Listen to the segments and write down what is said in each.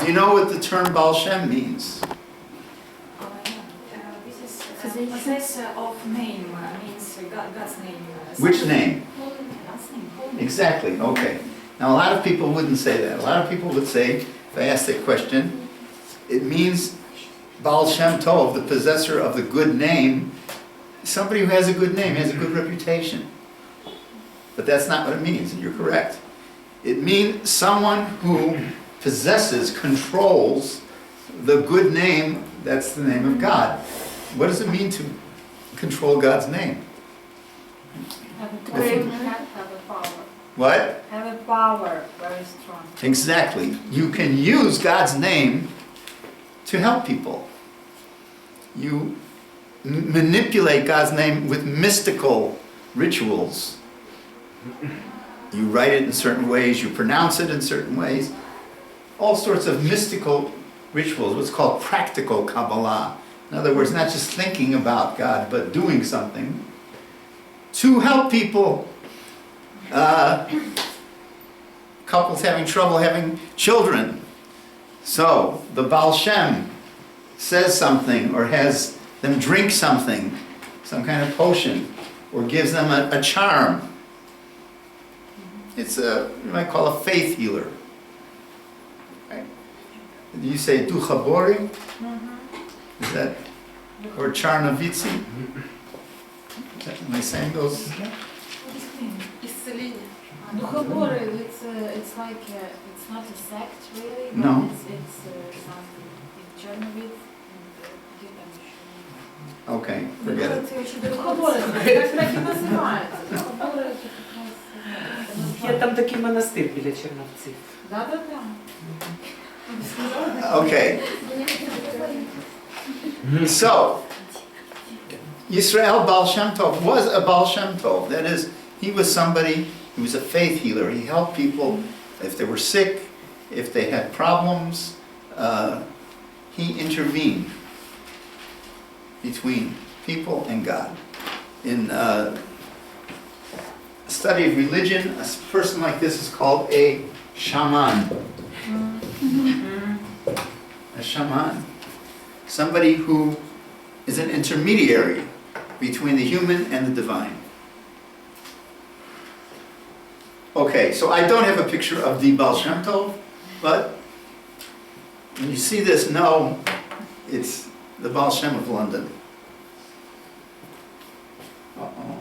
Do you know what the term Ba'al Shem means? This is possessor of name, means God's name. Which name? God's name. Exactly, okay. Now a lot of people wouldn't say that. A lot of people would say, if I ask that question, it means Ba'al Shem Tov, the possessor of the good name, somebody who has a good name, has a good reputation. But that's not what it means, and you're correct. It means someone who possesses, controls the good name, that's the name of God. What does it mean to control God's name? Have a power. What? Have a power, very strong. Exactly. You can use God's name to help people. You manipulate God's name with mystical rituals. You write it in certain ways, you pronounce it in certain ways. All sorts of mystical rituals, what's called practical Kabbalah. In other words, not just thinking about God, but doing something to help people. Couples having trouble having children. So, the Ba'al Shem says something or has them drink something, some kind of potion, or gives them a charm. It's you might call a faith healer. Right? You say Duchabori? Is that, or Charnovitsi? Am I saying those? Duchabori, it's like, it's not a sect really, but No. it's something in Chernovitz. Okay, forget it. Духобори, так і називається. Духобори це якраз... Є там такий монастир біля Черновців. Да-да-да. Okay. So, Yisrael Ba'al Shem Tov was a Ba'al Shem Tov. That is, he was somebody who was a faith healer. He helped people if they were sick, if they had problems. He intervened between people and God. In study of religion, a person like this is called a shaman. A shaman. Somebody who is an intermediary between the human and the divine. Okay, so I don't have a picture of the Ba'al Shem Tov, but when you see this, know it's the Ba'al Shem of London. Uh-oh.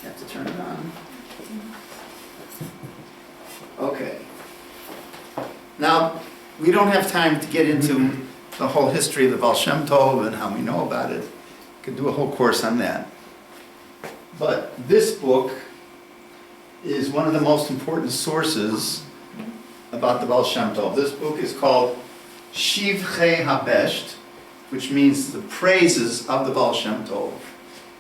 You have to turn it on. Okay. Now, we don't have time to get into the whole history of the Ba'al Shem Tov and how we know about it. We could do a whole course on that. But this book is one of the most important sources about the Ba'al Shem Tov. This book is called Shivchei HaBesht, which means the praises of the Ba'al Shem Tov.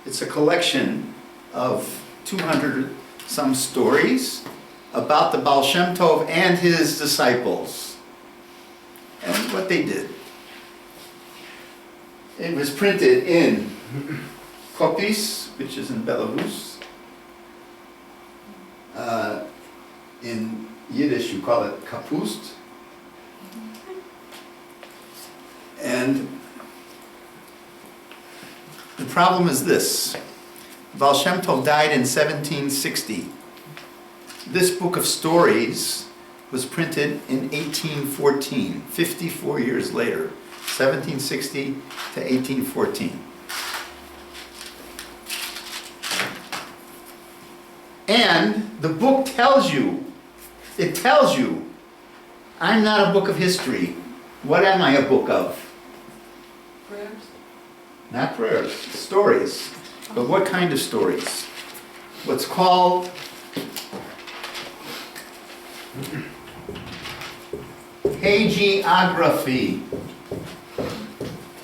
It's a collection of 200 some stories about the Ba'al Shem Tov and his disciples and what they did. It was printed in Kopis, which is in Belarus. In Yiddish you call it kapust. And the problem is this. Ba'al Shem Tov died in 1760. This book of stories was printed in 1814, 54 years later, 1760 to 1814. And the book tells you, I'm not a book of history. What am I a book of? Prayers. Not prayers, stories. But what kind of stories? What's called hagiography. Do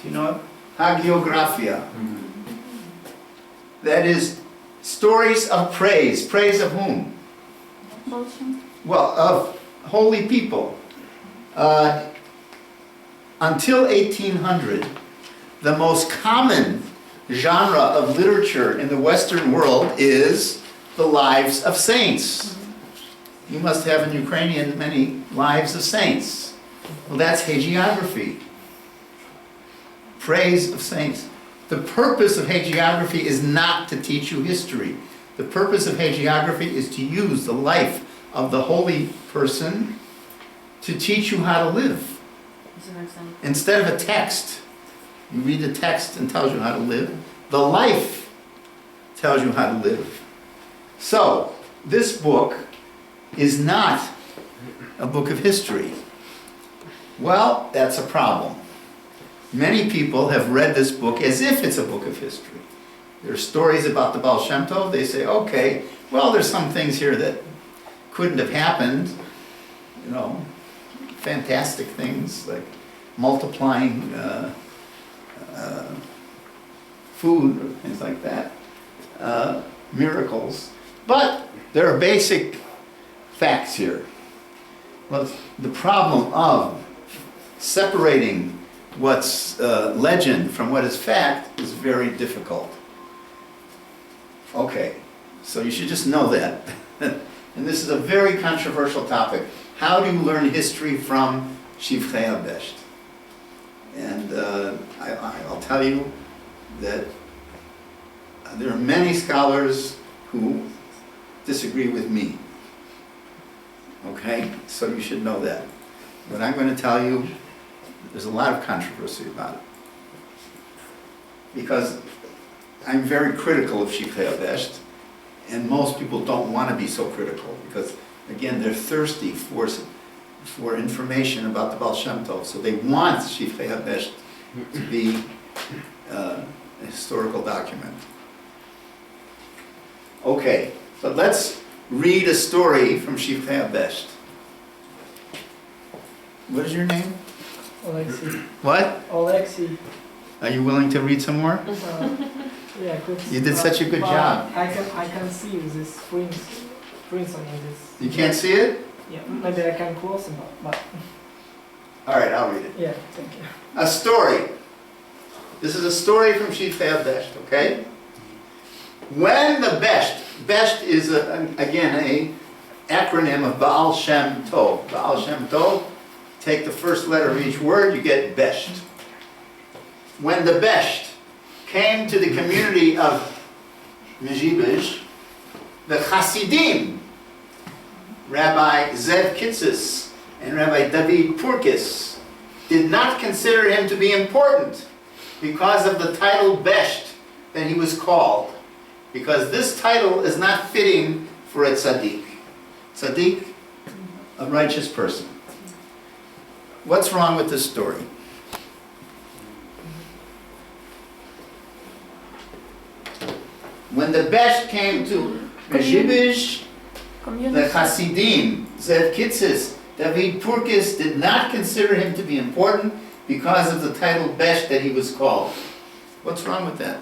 you know it? Hagiographia. That is stories of praise. Praise of whom? Well, of holy people. Until 1800, the most common genre of literature in the Western world is the lives of saints. You must have in Ukrainian many lives of saints. Well, that's hagiography. Praise of saints. The purpose of hagiography is not to teach you history. The purpose of hagiography is to use the life of the holy person to teach you how to live. Instead of a text, you read the text and tells you how to live. The life tells you how to live. So, this book is not a book of history. Well, that's a problem. Many people have read this book as if it's a book of history. There are stories about the Ba'al Shem Tov. They say, okay, well, there's some things here that couldn't have happened. You know, fantastic things like multiplying food or things like that. Miracles. But there are basic facts here. Well, the problem of separating what's legend from what is fact is very difficult. Okay, so you should just know that. And this is a very controversial topic. How do you learn history from Shivchei HaBesht? And I'll tell you that there are many scholars who disagree with me. Okay, so you should know that. But I'm going to tell you, there's a lot of controversy about it. Because I'm very critical of Shivchei HaBesht, and most people don't want to be so critical, because, again, they're thirsty for information about the Ba'al Shem Tov, so they want Shivchei HaBesht to be a historical document. Okay, but let's read a story from Shivchei HaBesht. What is your name? Alexei. What? Alexei. Are you willing to read some more? Yeah, good. You did such a good job. I can see this prints on this. You can't see it? Yeah, maybe I can close it, but All right, I'll read it. yeah, thank you. A story. This is a story from Shivchei HaBesht, okay? When the Besht is, again, an acronym of Ba'al Shem Tov. Ba'al Shem Tov, take the first letter of each word, you get Besht. When the Besht came to the community of Mezhibizh, the Hasidim, Rabbi Zev Kitzis and Rabbi David Purkis, did not consider him to be important because of the title Besht that he was called. Because this title is not fitting for a tzaddik. Tzaddik, a righteous person. What's wrong with this story? When the Besht came to Mezhibizh, the Hasidim, Zev Kitzis, David Purkis, did not consider him to be important because of the title Besht that he was called. What's wrong with that?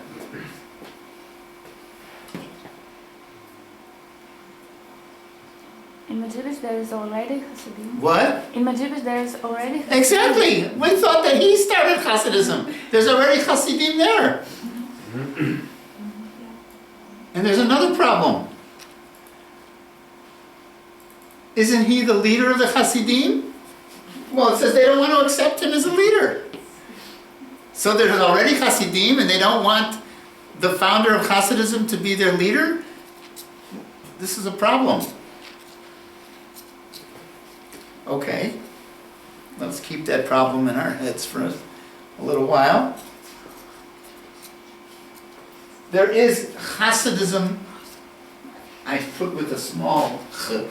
In Medjugorje there is already Hasidim. What? In Medjugorje there is already Hasidim. Exactly. We thought that he started Hasidism. There's already Hasidim there. And there's another problem. Isn't he the leader of the Hasidim? Well, it says they don't want to accept him as a leader. So there's already Hasidim and they don't want the founder of Hasidism to be their leader? This is a problem. Okay, let's keep that problem in our heads for a little while. There is Hasidism, I put with a small ch,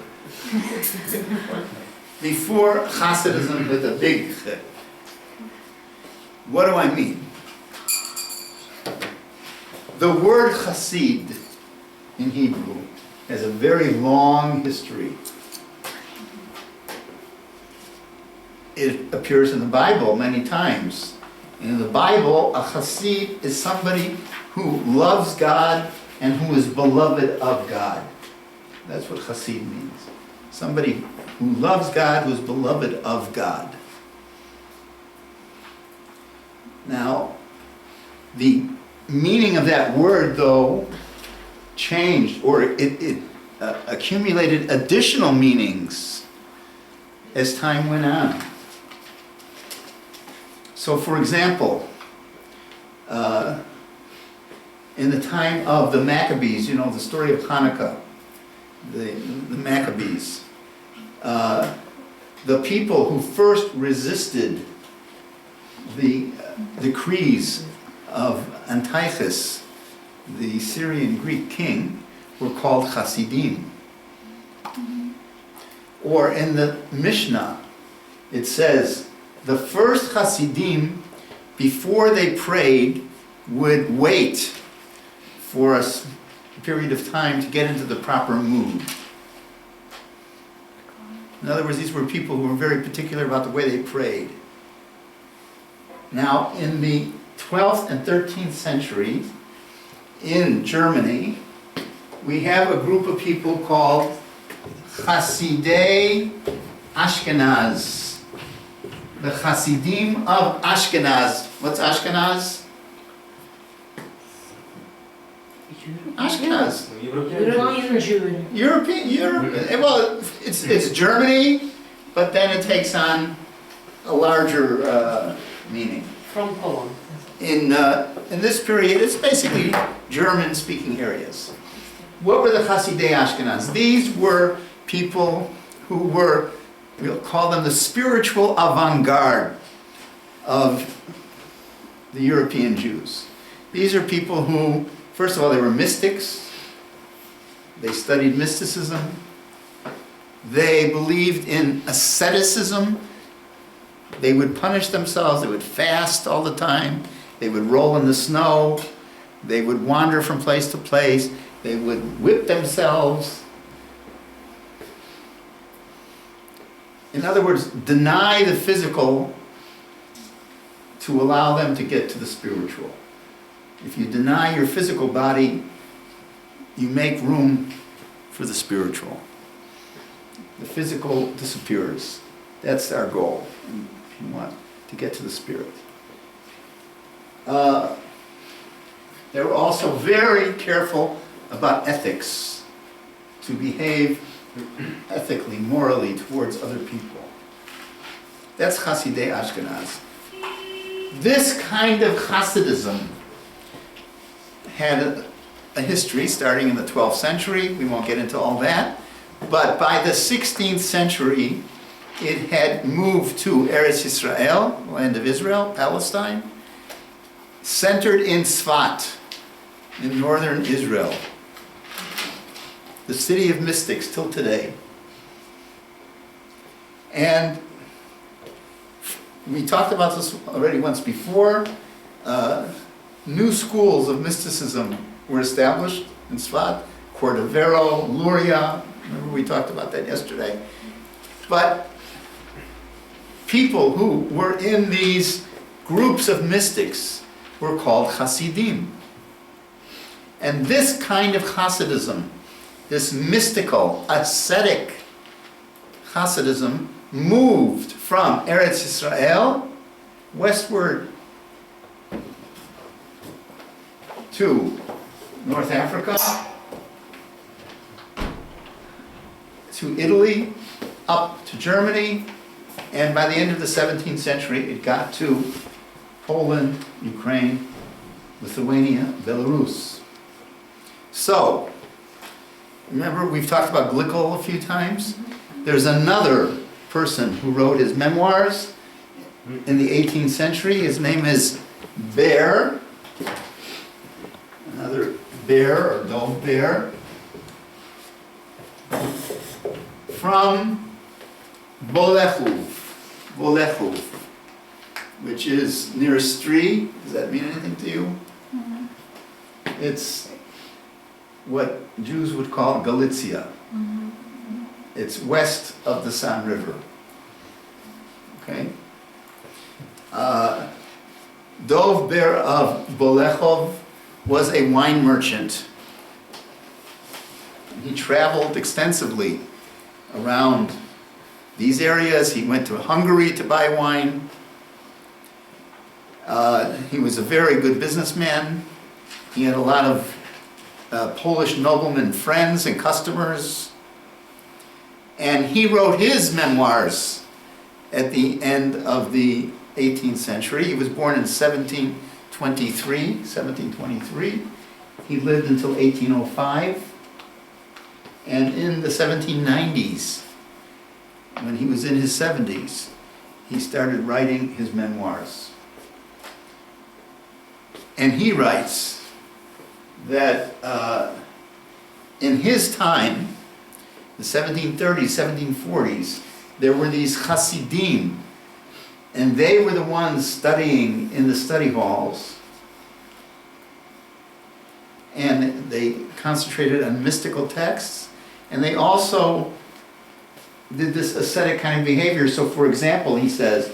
before Hasidism with a big ch. What do I mean? The word Hasid in Hebrew has a very long history. It appears in the Bible many times. In the Bible, a Hasid is somebody who loves God and who is beloved of God. That's what Hasid means. Somebody who loves God, who is beloved of God. Now, the meaning of that word, though, changed, or it accumulated additional meanings as time went on. So for example, in the time of the Maccabees, you know, the story of Hanukkah, the Maccabees, the people who first resisted the decrees of Antiochus, the Syrian Greek king, were called Hasidim. Or in the Mishnah, it says, the first Hasidim, before they prayed, would wait for a period of time to get into the proper mood. In other words, these were people who were very particular about the way they prayed. Now, in the 12th and 13th century, in Germany, we have a group of people called Hasidei Ashkenaz. The Hasidim of Ashkenaz. What's Ashkenaz? Ashkenaz. European Jew. Europe. Well, it's Germany, but then it takes on a larger meaning. From Poland. In this period, it's basically German-speaking areas. What were the Hasidei Ashkenaz? These were people who were, we'll call them the spiritual avant-garde of the European Jews. These are people who, first of all, they were mystics. They studied mysticism. They believed in asceticism. They would punish themselves. They would fast all the time. They would roll in the snow. They would wander from place to place. They would whip themselves. In other words, deny the physical to allow them to get to the spiritual. If you deny your physical body, you make room for the spiritual. The physical disappears. That's our goal, if you want to get to the spirit. They were also very careful about ethics, to behave ethically, morally towards other people. That's Hasidei Ashkenaz. This kind of Hasidism had a history starting in the 12th century. We won't get into all that. But by the 16th century, it had moved to Eretz Yisrael, land of Israel, Palestine, centered in Tzfat, in northern Israel, the city of mystics till today. And we talked about this already once before. New schools of mysticism were established in Tzfat, Cordovero, Luria. Remember we talked about that yesterday. But people who were in these groups of mystics were called Hasidim. And this kind of Hasidism, this mystical, ascetic Hasidism, moved from Eretz Yisrael westward to North Africa, to Italy, up to Germany, and by the end of the 17th century it got to Poland, Ukraine, Lithuania, Belarus. So, remember we've talked about Glickl a few times? There's another person who wrote his memoirs in the 18th century. His name is Bar, another Bar or Dov Bar, from Bolechuv, which is near Stri. Does that mean anything to you? Mm-hmm. It's what Jews would call Galicia. Mm-hmm. It's west of the San River. Okay? Dov Ber of Bolechov was a wine merchant. He traveled extensively around these areas. He went to Hungary to buy wine. He was a very good businessman. He had a lot of Polish noblemen friends and customers. And he wrote his memoirs at the end of the 18th century. He was born in 1723. He lived until 1805. And in the 1790s, when he was in his 70s, he started writing his memoirs. And he writes that in his time, the 1730s, 1740s, there were these Hasidim, and they were the ones studying in the study halls, and they concentrated on mystical texts, and they also did this ascetic kind of behavior. So for example, he says,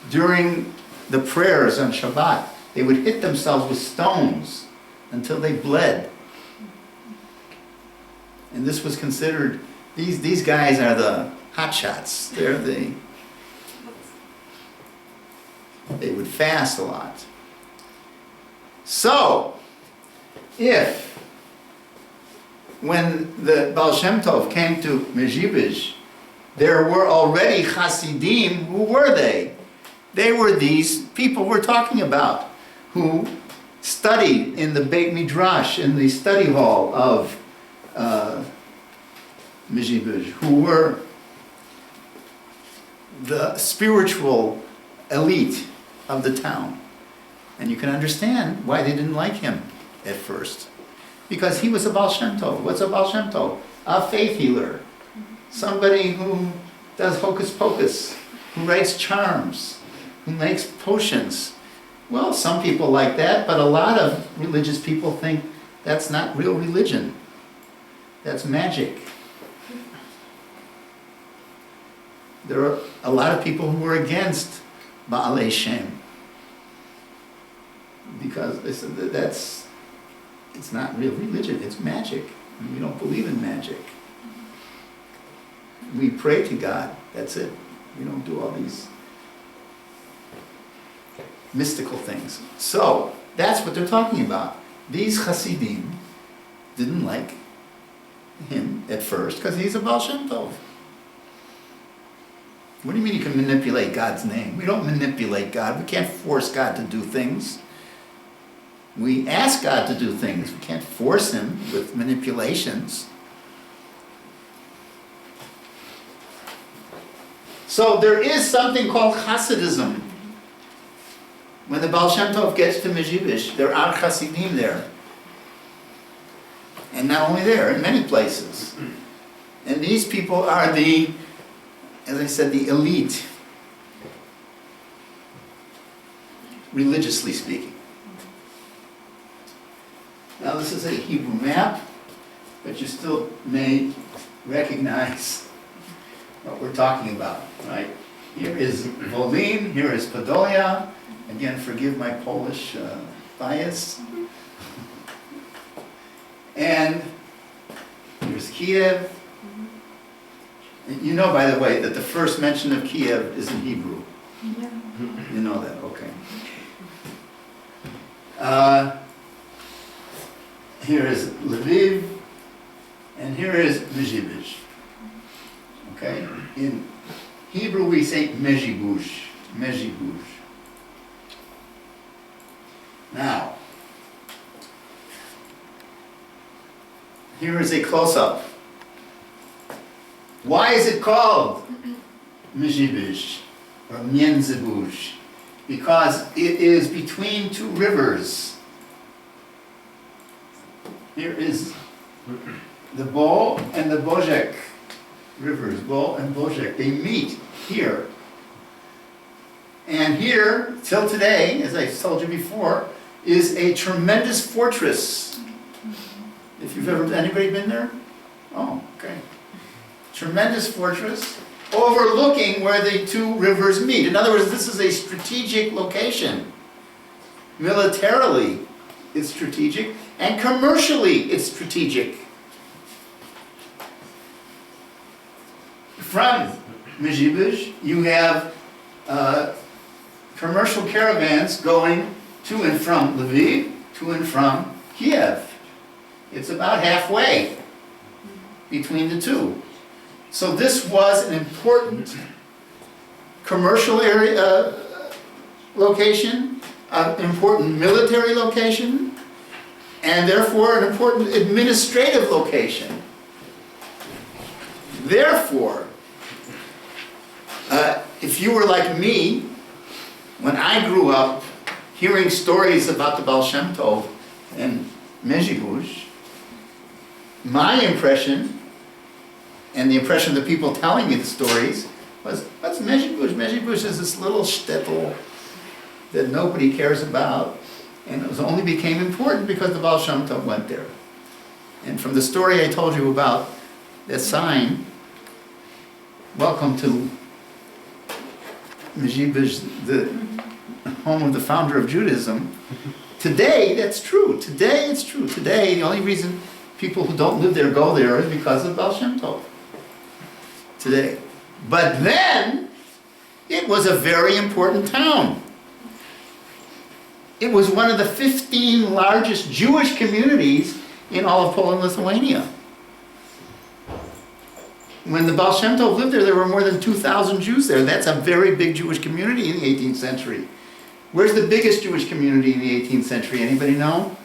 during the prayers on Shabbat, they would hit themselves with stones until they bled. And this was considered, these guys are the hotshots. They would fast a lot. So, when the Baal Shem Tov came to Mezhibizh, there were already Hasidim. Who were they? They were these people we're talking about, who studied in the Beit Midrash, in the study hall of Mezhibizh, who were the spiritual elite of the town. And you can understand why they didn't like him at first. Because he was a Baal Shem Tov. What's a Baal Shem Tov? A faith healer. Somebody who does hocus pocus, who writes charms, who makes potions. Well, some people like that, but a lot of religious people think that's not real religion. That's magic. There are a lot of people who are against Ba'al Shem, because they said that it's not real religion, it's magic. And we don't believe in magic. We pray to God, that's it. We don't do all these mystical things. So, that's what they're talking about. These Hasidim didn't like him at first because he's a Baal Shem Tov. What do you mean you can manipulate God's name? We don't manipulate God. We can't force God to do things. We ask God to do things. We can't force him with manipulations. So there is something called Hasidism. When the Baal Shem Tov gets to Mezhibizh, there are Hasidim there. And not only there, in many places. And these people are the, as I said, the elite, religiously speaking. Now this is a Hebrew map, but you still may recognize what we're talking about, right? Here is Volin, here is Podolia. Again, forgive my Polish bias. And here's Kiev. You know, by the way, that the first mention of Kiev is in Hebrew. Yeah. You know that, okay. Here is Lviv, and here is Mezhibizh. Okay? In Hebrew we say Mezhibuzh. Mezhibuzh. Now, here is a close-up. Why is it called Mezhibizh or Międzybuzh? Because it is between two rivers. Here is the Bo and the Bozek rivers, Bo and Bozek. They meet here. And here, till today, as I told you before, is a tremendous fortress. If you've ever, anybody been there? Oh, okay. Tremendous fortress overlooking where the two rivers meet. In other words, this is a strategic location. Militarily, it's strategic, and commercially, it's strategic. From Mezhibizh, you have commercial caravans going to and from Lviv, to and from Kiev. It's about halfway between the two. So this was an important commercial area, location, an important military location, and therefore an important administrative location. Therefore, if you were like me, when I grew up hearing stories about the Baal Shem Tov and Mezhigush, my impression, and the impression of the people telling me the stories, was, what's Mezhigush? Mezhigush is this little shtetl that nobody cares about, and it only became important because the Baal Shem Tov went there. And from the story I told you about that sign, welcome to Mezhigush, the home of the founder of Judaism. Today, that's true. Today, it's true. Today, the only reason people who don't live there go there is because of Baal Shem Tov. Today. But then, it was a very important town. It was one of the 15 largest Jewish communities in all of Poland-Lithuania. When the Baal Shem Tov lived there, there were more than 2,000 Jews there. That's a very big Jewish community in the 18th century. Where's the biggest Jewish community in the 18th century? Anybody know?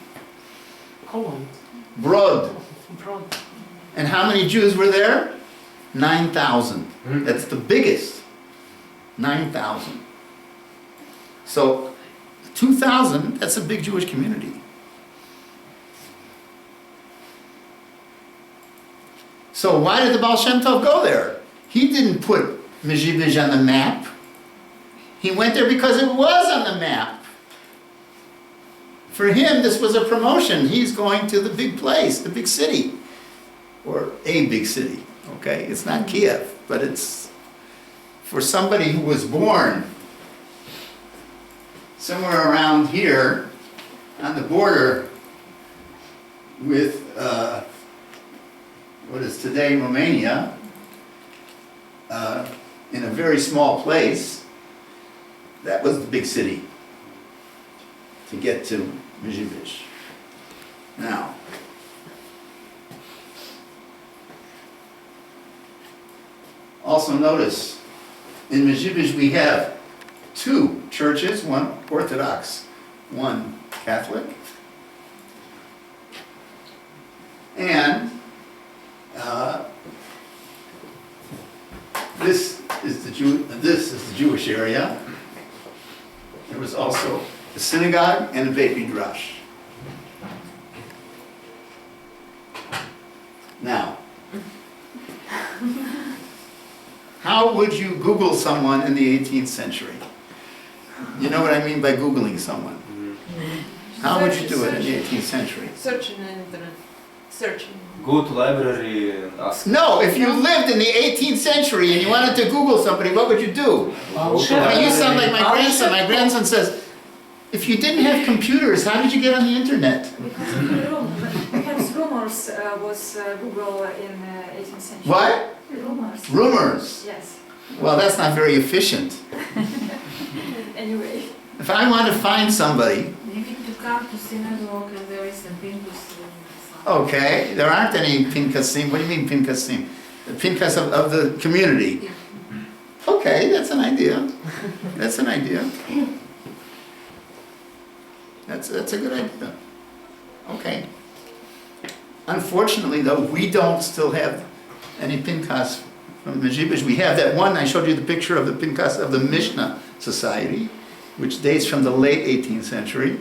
Poland. Brod. Broad. And how many Jews were there? 9,000. That's the biggest. 9,000. So, 2,000, that's a big Jewish community. So why did the Baal Shem Tov go there? He didn't put Mezhigush on the map. He went there because it was on the map. For him, this was a promotion. He's going to the big place, the big city. Or a big city, okay? It's not Kiev, but it's for somebody who was born somewhere around here on the border with what is today Romania, in a very small place. That was the big city to get to Mezhigush. Now, also notice, in Mezhigush we have two churches, one Orthodox, one Catholic. And this is the Jewish area. There was also a synagogue and a Beit Midrash. Now, how would you Google someone in the 18th century? You know what I mean by Googling someone? How would you do it in the 18th century? Searching on the internet. Searching. Go to library and ask. No, if you lived in the 18th century and you wanted to Google somebody, what would you do? I mean, you sound like my grandson. My grandson says, if you didn't have computers, how did you get on the internet? Because perhaps rumors was Google in 18th century. What? Rumors. Rumors. Yes. Well, that's not very efficient. Anyway. If I want to find somebody, You need to come to synagogue and there is a pinkus. okay, there aren't any pinkasim. What do you mean pinkasim? The pinkas of the community. Yeah. Okay, that's an idea. That's an idea. That's a good idea. Okay. Unfortunately, though, we don't still have any pinkas from Mezhigush. We have that one, I showed you the picture of the pinkas of the Mishnah Society, which dates from the late 18th century,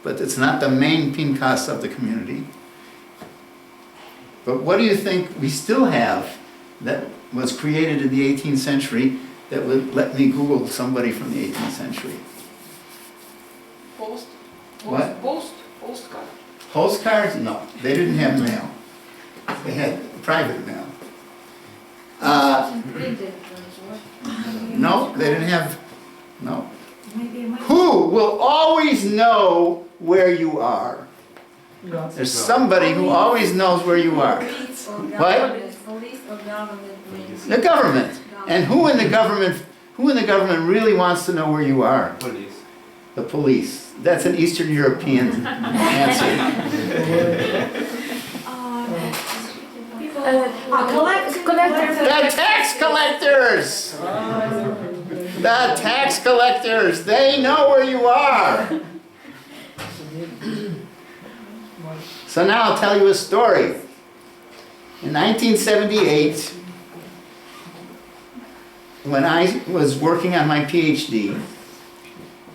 but it's not the main pinkas of the community. But what do you think we still have that was created in the 18th century that would let me Google somebody from the 18th century? Post. What? Postcard. Postcards? No, they didn't have mail. They had private mail. Printed. No, they didn't have, no. Maybe Who will always know where you are? God. There's somebody who always knows where you are. What? Police or government means. The government. And who in the government really wants to know where you are? Police. The police. That's an Eastern European answer. Collectors. The tax collectors! The tax collectors, they know where you are. So now I'll tell you a story. In 1978, when I was working on my PhD,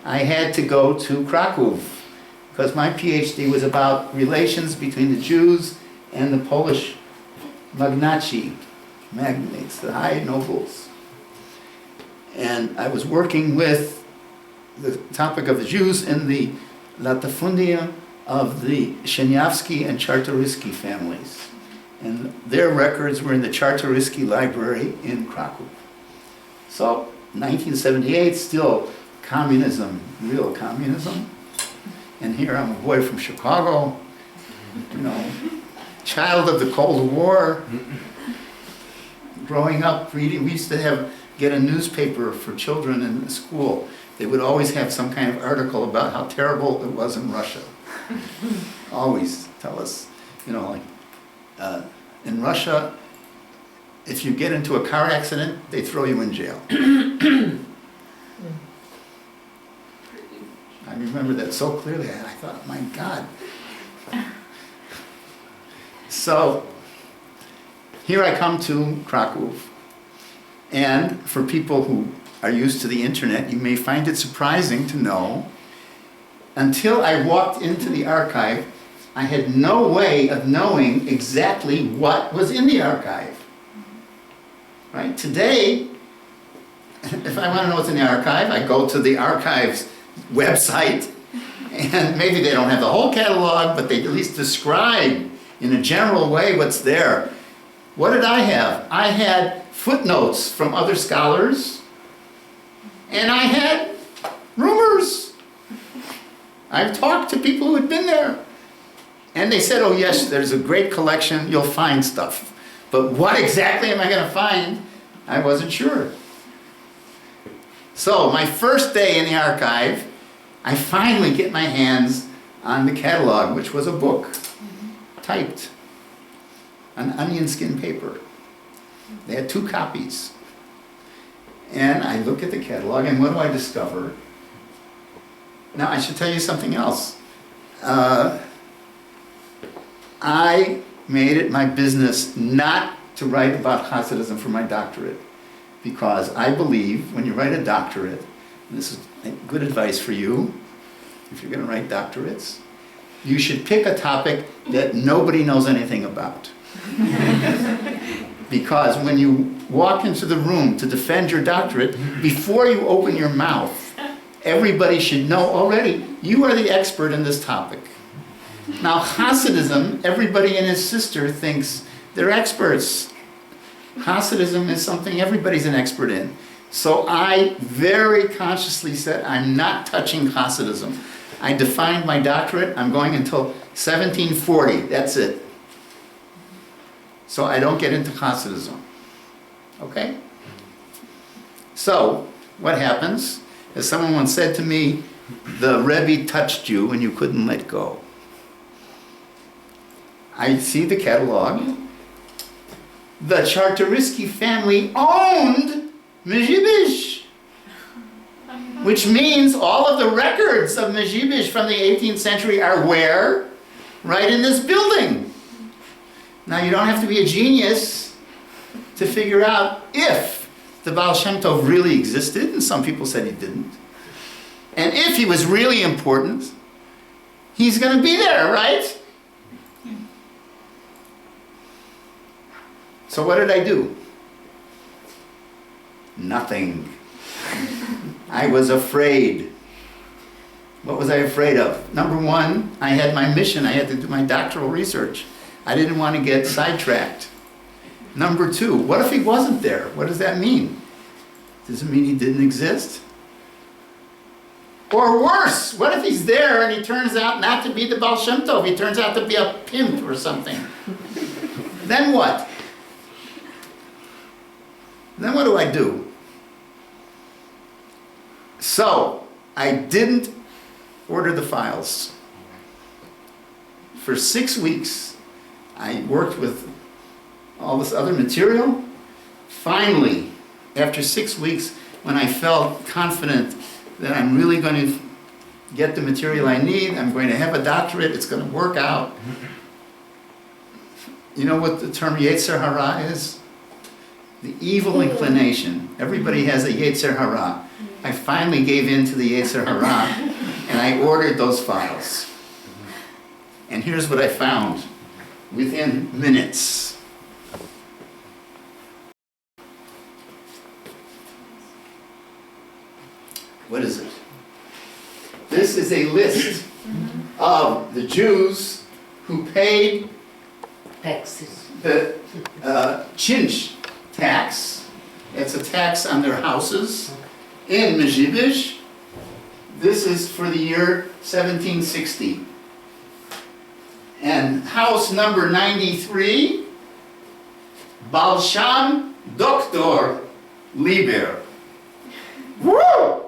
I had to go to Krakow because my PhD was about relations between the Jews and the Polish Magnates, the high nobles. And I was working with the topic of the Jews in the latifundia of the Sieniawski and Czartoryski families. And their records were in the Czartoryski library in Krakow. So, 1978, still communism, real communism. And here I'm a boy from Chicago, you know, child of the Cold War, growing up reading. We used to get a newspaper for children in the school. They would always have some kind of article about how terrible it was in Russia. Always tell us, you know, like, in Russia, if you get into a car accident, they throw you in jail. I remember that so clearly, and I thought, my God. So, here I come to Krakow, and for people who are used to the internet, you may find it surprising to know, until I walked into the archive, I had no way of knowing exactly what was in the archive. Right? Today, if I want to know what's in the archive, I go to the archive's website, and maybe they don't have the whole catalog, but they at least describe in a general way what's there. What did I have? I had footnotes from other scholars, and I had rumors. I've talked to people who had been there, and they said, oh yes, there's a great collection, you'll find stuff. But what exactly am I going to find? I wasn't sure. So my first day in the archive, I finally get my hands on the catalog, which was a book, typed on onion skin paper. They had 2 copies. And I look at the catalog, and what do I discover? Now, I should tell you something else. I made it my business not to write about Hasidism for my doctorate, because I believe when you write a doctorate, and this is good advice for you, if you're going to write doctorates, you should pick a topic that nobody knows anything about. Because when you walk into the room to defend your doctorate, before you open your mouth, everybody should know already, you are the expert in this topic. Now, Hasidism, everybody and his sister thinks they're experts. Hasidism is something everybody's an expert in. So I very consciously said, I'm not touching Hasidism. I defined my doctorate, I'm going until 1740, that's it. So I don't get into Hasidism. Okay? So, what happens? As someone once said to me, the Rebbe touched you and you couldn't let go. I see the catalog. The Czartoryski family owned Mezhibish, which means all of the records of Mezhibish from the 18th century are where? Right in this building. Now, you don't have to be a genius to figure out if the Ba'al Shem Tov really existed, and some people said he didn't. And if he was really important, he's going to be there, right? So what did I do? Nothing. I was afraid. What was I afraid of? Number one, I had my mission. I had to do my doctoral research. I didn't want to get sidetracked. Number two, what if he wasn't there? What does that mean? Does it mean he didn't exist? Or worse, what if he's there and he turns out not to be the Ba'al Shem Tov? He turns out to be a pimp or something. Then what? Then what do I do? So, I didn't order the files. For 6 weeks, I worked with all this other material. Finally, after 6 weeks, when I felt confident that I'm really going to get the material I need, I'm going to have a doctorate, it's going to work out. You know what the term Yetzer Hara is? The evil inclination. Everybody has a Yetzer Hara. I finally gave in to the Yetzer Hara, and I ordered those files. And here's what I found within minutes. What is it? This is a list of the Jews who paid Taxes. the chinch tax. It's a tax on their houses in Mezhibish. This is for the year 1760. And house number 93, Ba'al Shem Dr. Lieber. Woo!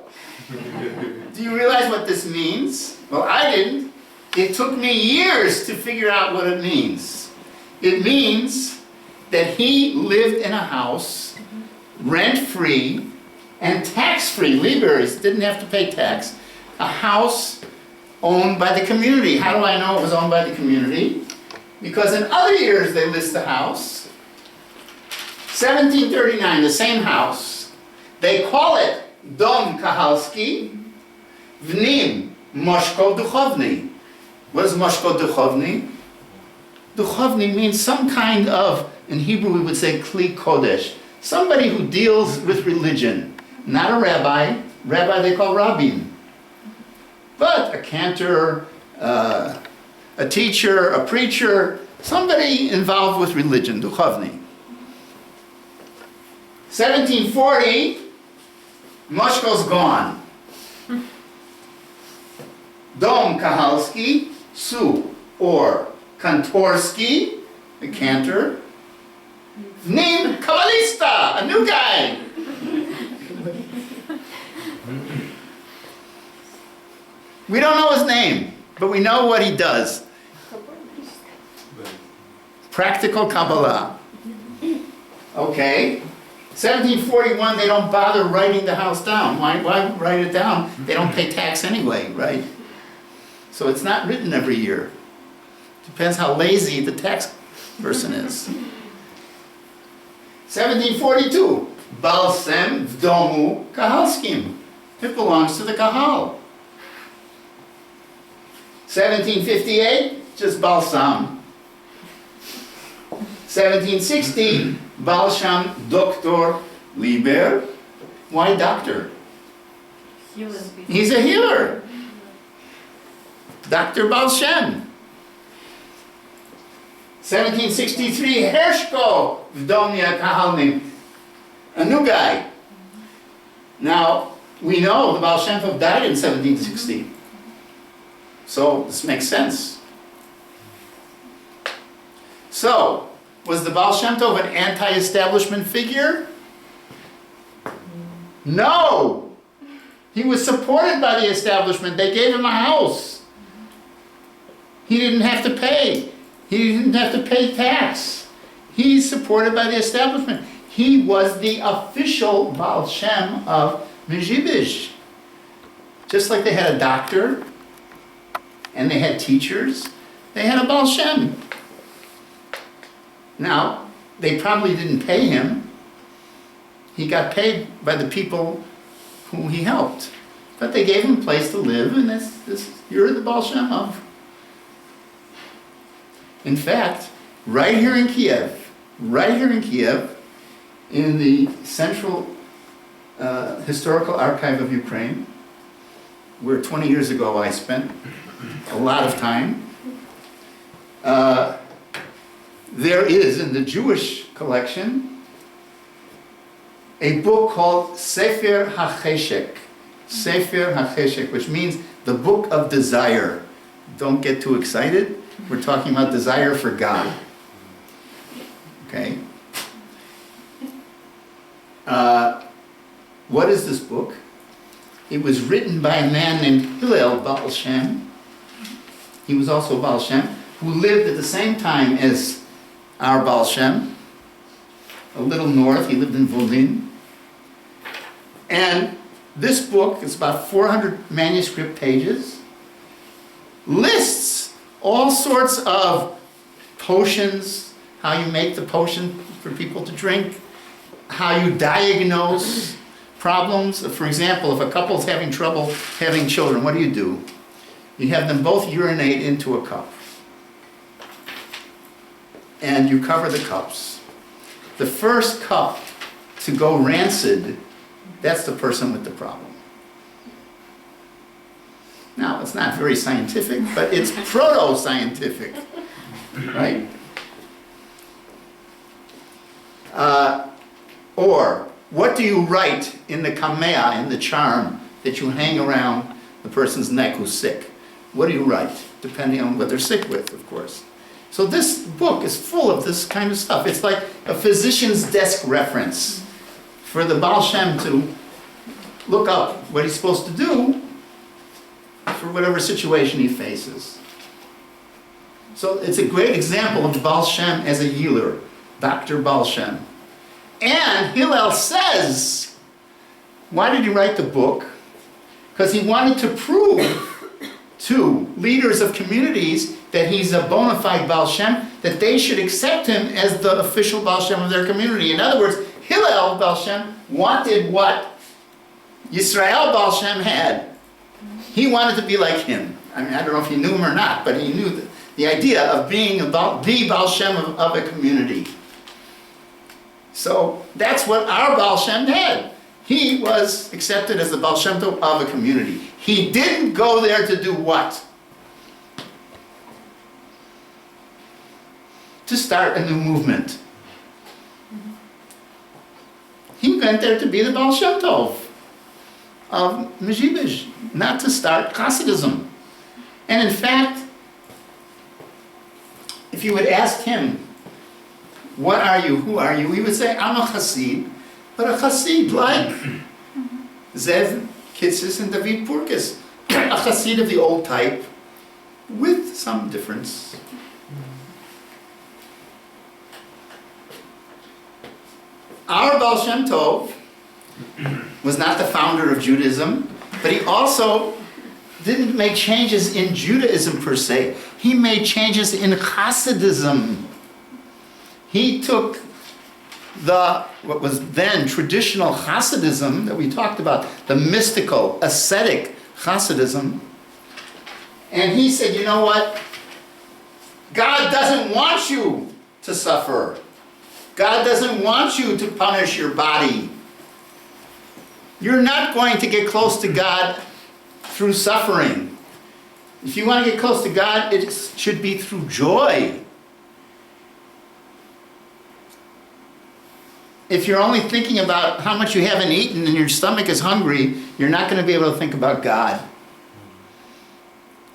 Do you realize what this means? Well, I didn't. It took me years to figure out what it means. It means that he lived in a house, rent-free and tax-free. Liebers didn't have to pay tax. A house owned by the community. How do I know it was owned by the community? Because in other years they list the house. 1739, the same house. They call it Dom Kahalski, Vnim Moshko Duchovny. What is Moshko Duchovny? Duchovny means some kind of, in Hebrew we would say Kli Kodesh, somebody who deals with religion. Not a rabbi. Rabbi they call rabbin. But a cantor, a teacher, a preacher, somebody involved with religion, Duchovny. 1740, Moshko's gone. Dom Kahalski, Su, or Kantorsky, a cantor. Named Kabbalista, a new guy. We don't know his name, but we know what he does. Practical Kabbalah. Okay. 1741, they don't bother writing the house down. Why write it down? They don't pay tax anyway, right? So it's not written every year. Depends how lazy the tax person is. 1742, Ba'al Shem V'domu Kahalskim. It belongs to the Kahal. 1758, just Ba'al Shem. 1760, Ba'al Shem Dr. Lieber. Why doctor? He's a healer. Dr. Ba'al Shem. 1763, Hershko V'domya Kahalnim. A new guy. Now, we know the Ba'al Shem Tov died in 1760. So, this makes sense. So, was the Ba'al Shem Tov an anti-establishment figure? No! He was supported by the establishment. They gave him a house. He didn't have to pay. He didn't have to pay tax. He's supported by the establishment. He was the official Ba'al Shem of Mezhibish. Just like they had a doctor, and they had teachers, they had a Ba'al Shem. Now, they probably didn't pay him. He got paid by the people who he helped. But they gave him a place to live, and you're the Ba'al Shem of. In fact, right here in Kiev, in the Central Historical Archive of Ukraine, where 20 years ago I spent a lot of time, there is in the Jewish collection a book called Sefer HaCheshek. Sefer HaCheshek, which means the book of desire. Don't get too excited. We're talking about desire for God. Okay? What is this book? It was written by a man named Hillel Ba'al Shem. He was also Ba'al Shem, who lived at the same time as our Ba'al Shem. A little north, he lived in Volin. And this book is about 400 manuscript pages, lists all sorts of potions, how you make the potion for people to drink, how you diagnose problems. For example, if a couple's having trouble having children, what do? You have them both urinate into a cup. And you cover the cups. The first cup to go rancid, that's the person with the problem. Now, it's not very scientific, but it's proto-scientific, right? Or, what do you write in the kamea, in the charm that you hang around the person's neck who's sick? What do you write? Depending on what they're sick with, of course. So this book is full of this kind of stuff. It's like a physician's desk reference for the Baal Shem to look up what he's supposed to do for whatever situation he faces. So it's a great example of Baal Shem as a healer, Dr. Baal Shem. And Hillel says, why did he write the book? Because he wanted to prove to leaders of communities that he's a bona fide Baal Shem, that they should accept him as the official Baal Shem of their community. In other words, Hillel Baal Shem wanted what Yisrael Baal Shem had. He wanted to be like him. I mean, I don't know if he knew him or not, but he knew the idea of being the Baal Shem of a community. So that's what our Baal Shem had. He was accepted as the Baal Shem Tov of a community. He didn't go there to do what? To start a new movement. He went there to be the Baal Shem Tov of Mezhibish, not to start Hasidism. And in fact, if you would ask him, what are you, who are you? He would say, I'm a Hasid, but a Hasid like Zev Kitsis and David Purkis. A Hasid of the old type, with some difference. Our Baal Shem Tov was not the founder of Judaism, but he also didn't make changes in Judaism per se. He made changes in Hasidism. He took what was then traditional Hasidism that we talked about, the mystical, ascetic Hasidism, and he said, you know what? God doesn't want you to suffer. God doesn't want you to punish your body. You're not going to get close to God through suffering. If you want to get close to God, it should be through joy. If you're only thinking about how much you haven't eaten and your stomach is hungry, you're not going to be able to think about God.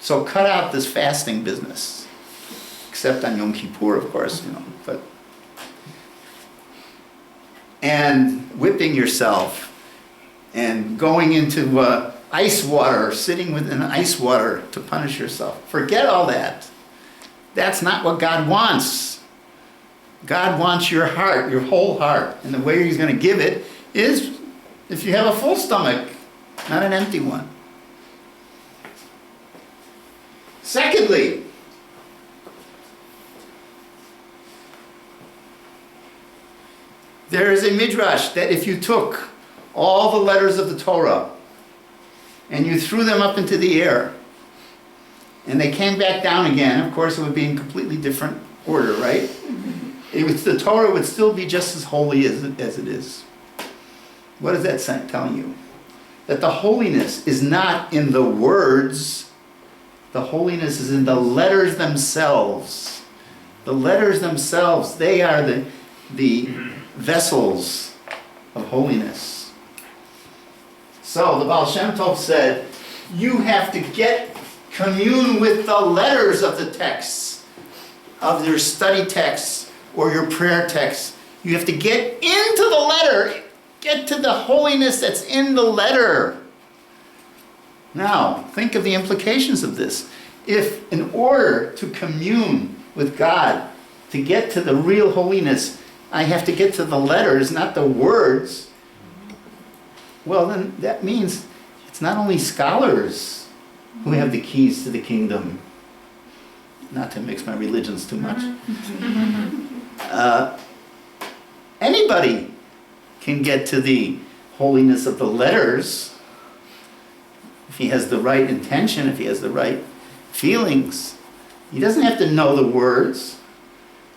So cut out this fasting business. Except on Yom Kippur, of course, but. And whipping yourself and going into ice water, sitting within ice water to punish yourself. Forget all that. That's not what God wants. God wants your heart, your whole heart. And the way he's going to give it is if you have a full stomach, not an empty one. Secondly, there is a midrash that if you took all the letters of the Torah and you threw them up into the air and they came back down again, of course it would be in completely different order, right? The Torah would still be just as holy as it is. What is that telling you? That the holiness is not in the words, the holiness is in the letters themselves. The letters themselves, they are the vessels of holiness. So the Baal Shem Tov said, you have to commune with the letters of the texts, of your study texts or your prayer texts. You have to get into the letter, get to the holiness that's in the letter. Now, think of the implications of this. If in order to commune with God, to get to the real holiness, I have to get to the letters, not the words, well, then that means it's not only scholars who have the keys to the kingdom. Not to mix my religions too much. Anybody can get to the holiness of the letters if he has the right intention, if he has the right feelings. He doesn't have to know the words.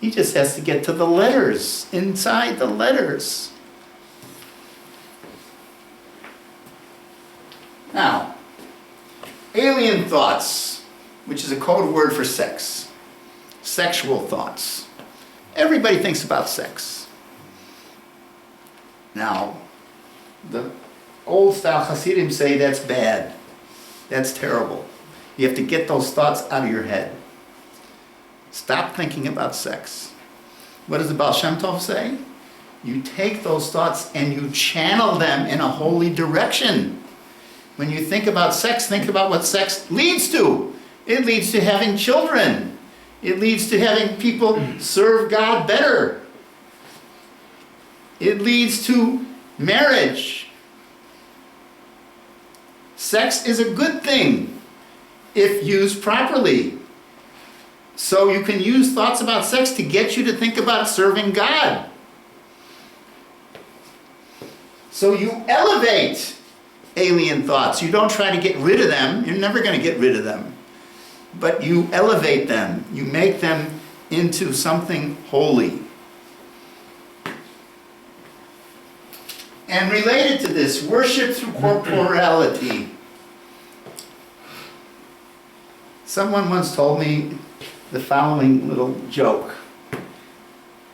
He just has to get to the letters, inside the letters. Now, alien thoughts, which is a code word for sex. Sexual thoughts. Everybody thinks about sex. Now, the old style Hasidim say that's bad. That's terrible. You have to get those thoughts out of your head. Stop thinking about sex. What does the Ba'al Shem Tov say? You take those thoughts and you channel them in a holy direction. When you think about sex, think about what sex leads to. It leads to having children. It leads to having people serve God better. It leads to marriage. Sex is a good thing if used properly. So you can use thoughts about sex to get you to think about serving God. So you elevate alien thoughts. You don't try to get rid of them. You're never going to get rid of them. But you elevate them. You make them into something holy. And related to this, worship through corporality. Someone once told me the following little joke.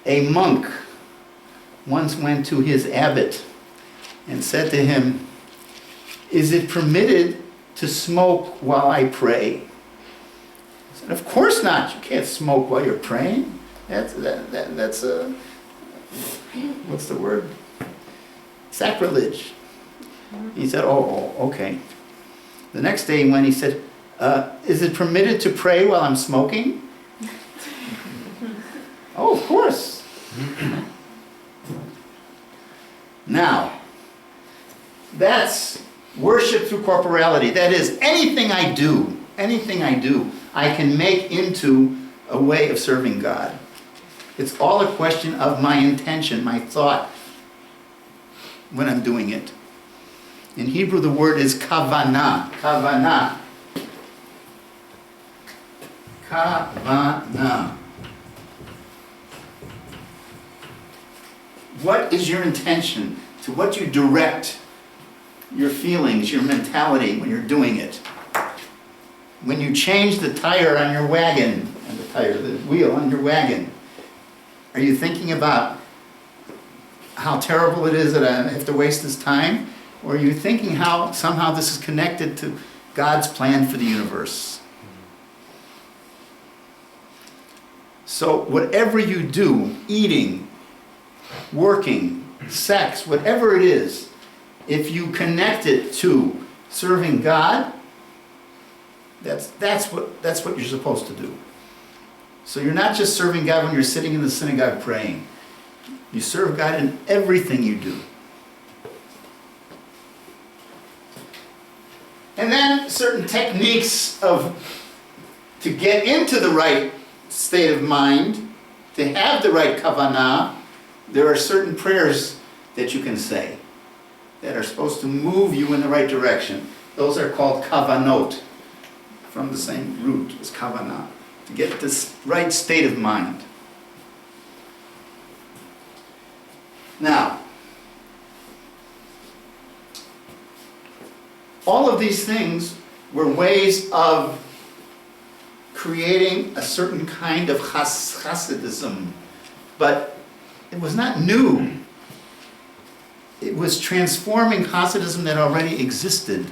A monk once went to his abbot and said to him, "Is it permitted to smoke while I pray?" He said, "Of course not. You can't smoke while you're praying. That's what's the word? Sacrilege." He said, oh, okay. The next day when he said, "Is it permitted to pray while I'm smoking?" "Oh, of course." Now, that's worship through corporality. That is, anything I do, I can make into a way of serving God. It's all a question of my intention, my thought, when I'm doing it. In Hebrew, the word is kavanah. Kavanah. Kavanah. What is your intention? To what you direct your feelings, your mentality when you're doing it. When you change the tire on your wagon, the wheel on your wagon, are you thinking about how terrible it is that I have to waste this time? Or are you thinking how somehow this is connected to God's plan for the universe? So whatever you do, eating, working, sex, whatever it is, if you connect it to serving God, that's what you're supposed to do. So you're not just serving God when you're sitting in the synagogue praying. You serve God in everything you do. And then certain techniques to get into the right state of mind, to have the right kavanah. There are certain prayers that you can say that are supposed to move you in the right direction. Those are called kavanot, from the same root as kavanah, to get this right state of mind. Now, all of these things were ways of creating a certain kind of Hasidism, but it was not new. It was transforming Hasidism that already existed.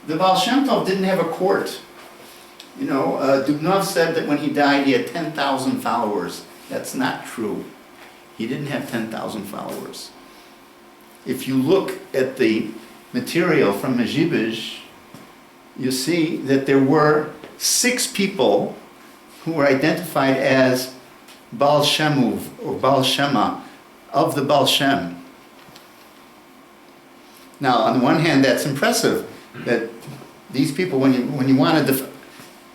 The Baal Shem Tov didn't have a court. You know, Dubnov said that when he died he had 10,000 followers. That's not true. He didn't have 10,000 followers. If you look at the material from Mezhibizh, you see that there were 6 people who were identified as Baal Shemuv or Baal Shema of the Ba'al Shem. Now, on the one hand, that's impressive, that these people, when you want to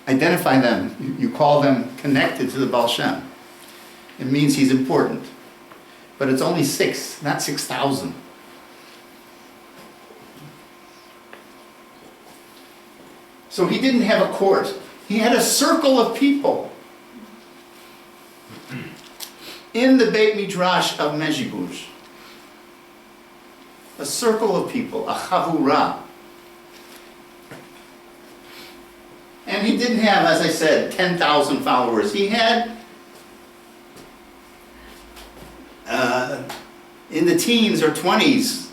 identify them, you call them connected to the Ba'al Shem. It means he's important. But it's only 6, not 6,000. So he didn't have a court. He had a circle of people in the Beit Midrash of Mezhibush. A circle of people, a chavura. And he didn't have, as I said, 10,000 followers. He had, in the teens or 20s,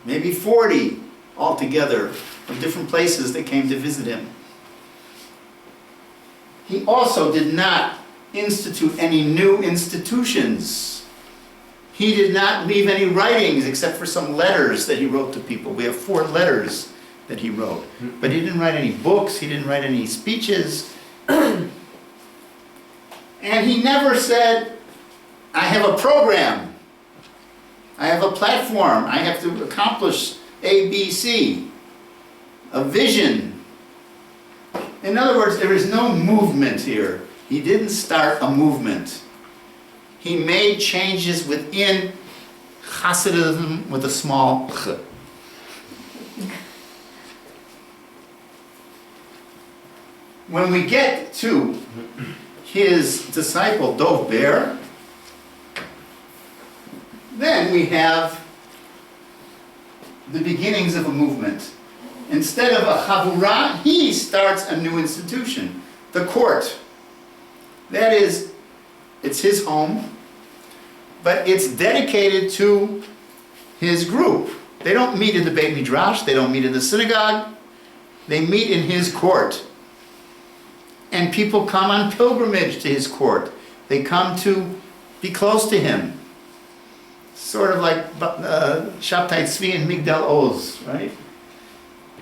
maybe 40 altogether, from different places that came to visit him. He also did not institute any new institutions. He did not leave any writings except for some letters that he wrote to people. We have 4 letters that he wrote. But he didn't write any books, he didn't write any speeches. And he never said, I have a program, I have a platform, I have to accomplish A, B, C. A vision. In other words, there is no movement here. He didn't start a movement. He made changes within Hasidism with a small ch. When we get to his disciple Dov Ber, then we have the beginnings of a movement. Instead of a chavura, he starts a new institution, the court. That is, it's his home, but it's dedicated to his group. They don't meet in the Beit Midrash, they don't meet in the synagogue, they meet in his court. And people come on pilgrimage to his court. They come to be close to him. Sort of like Shabtai Tzvi and Migdal Oz, right?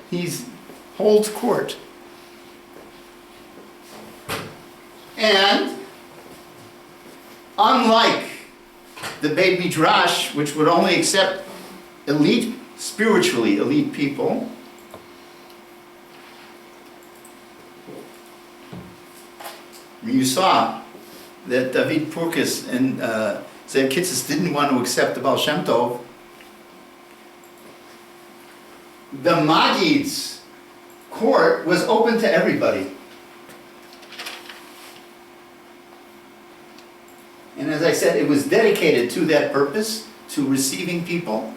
He holds court. And unlike the Beit Midrash, which would only accept elite, spiritually elite people, you saw that David Purkis and Zev Kitsis didn't want to accept the Ba'al Shem Tov. The Magnates court was open to everybody. And as I said, it was dedicated to that purpose, to receiving people.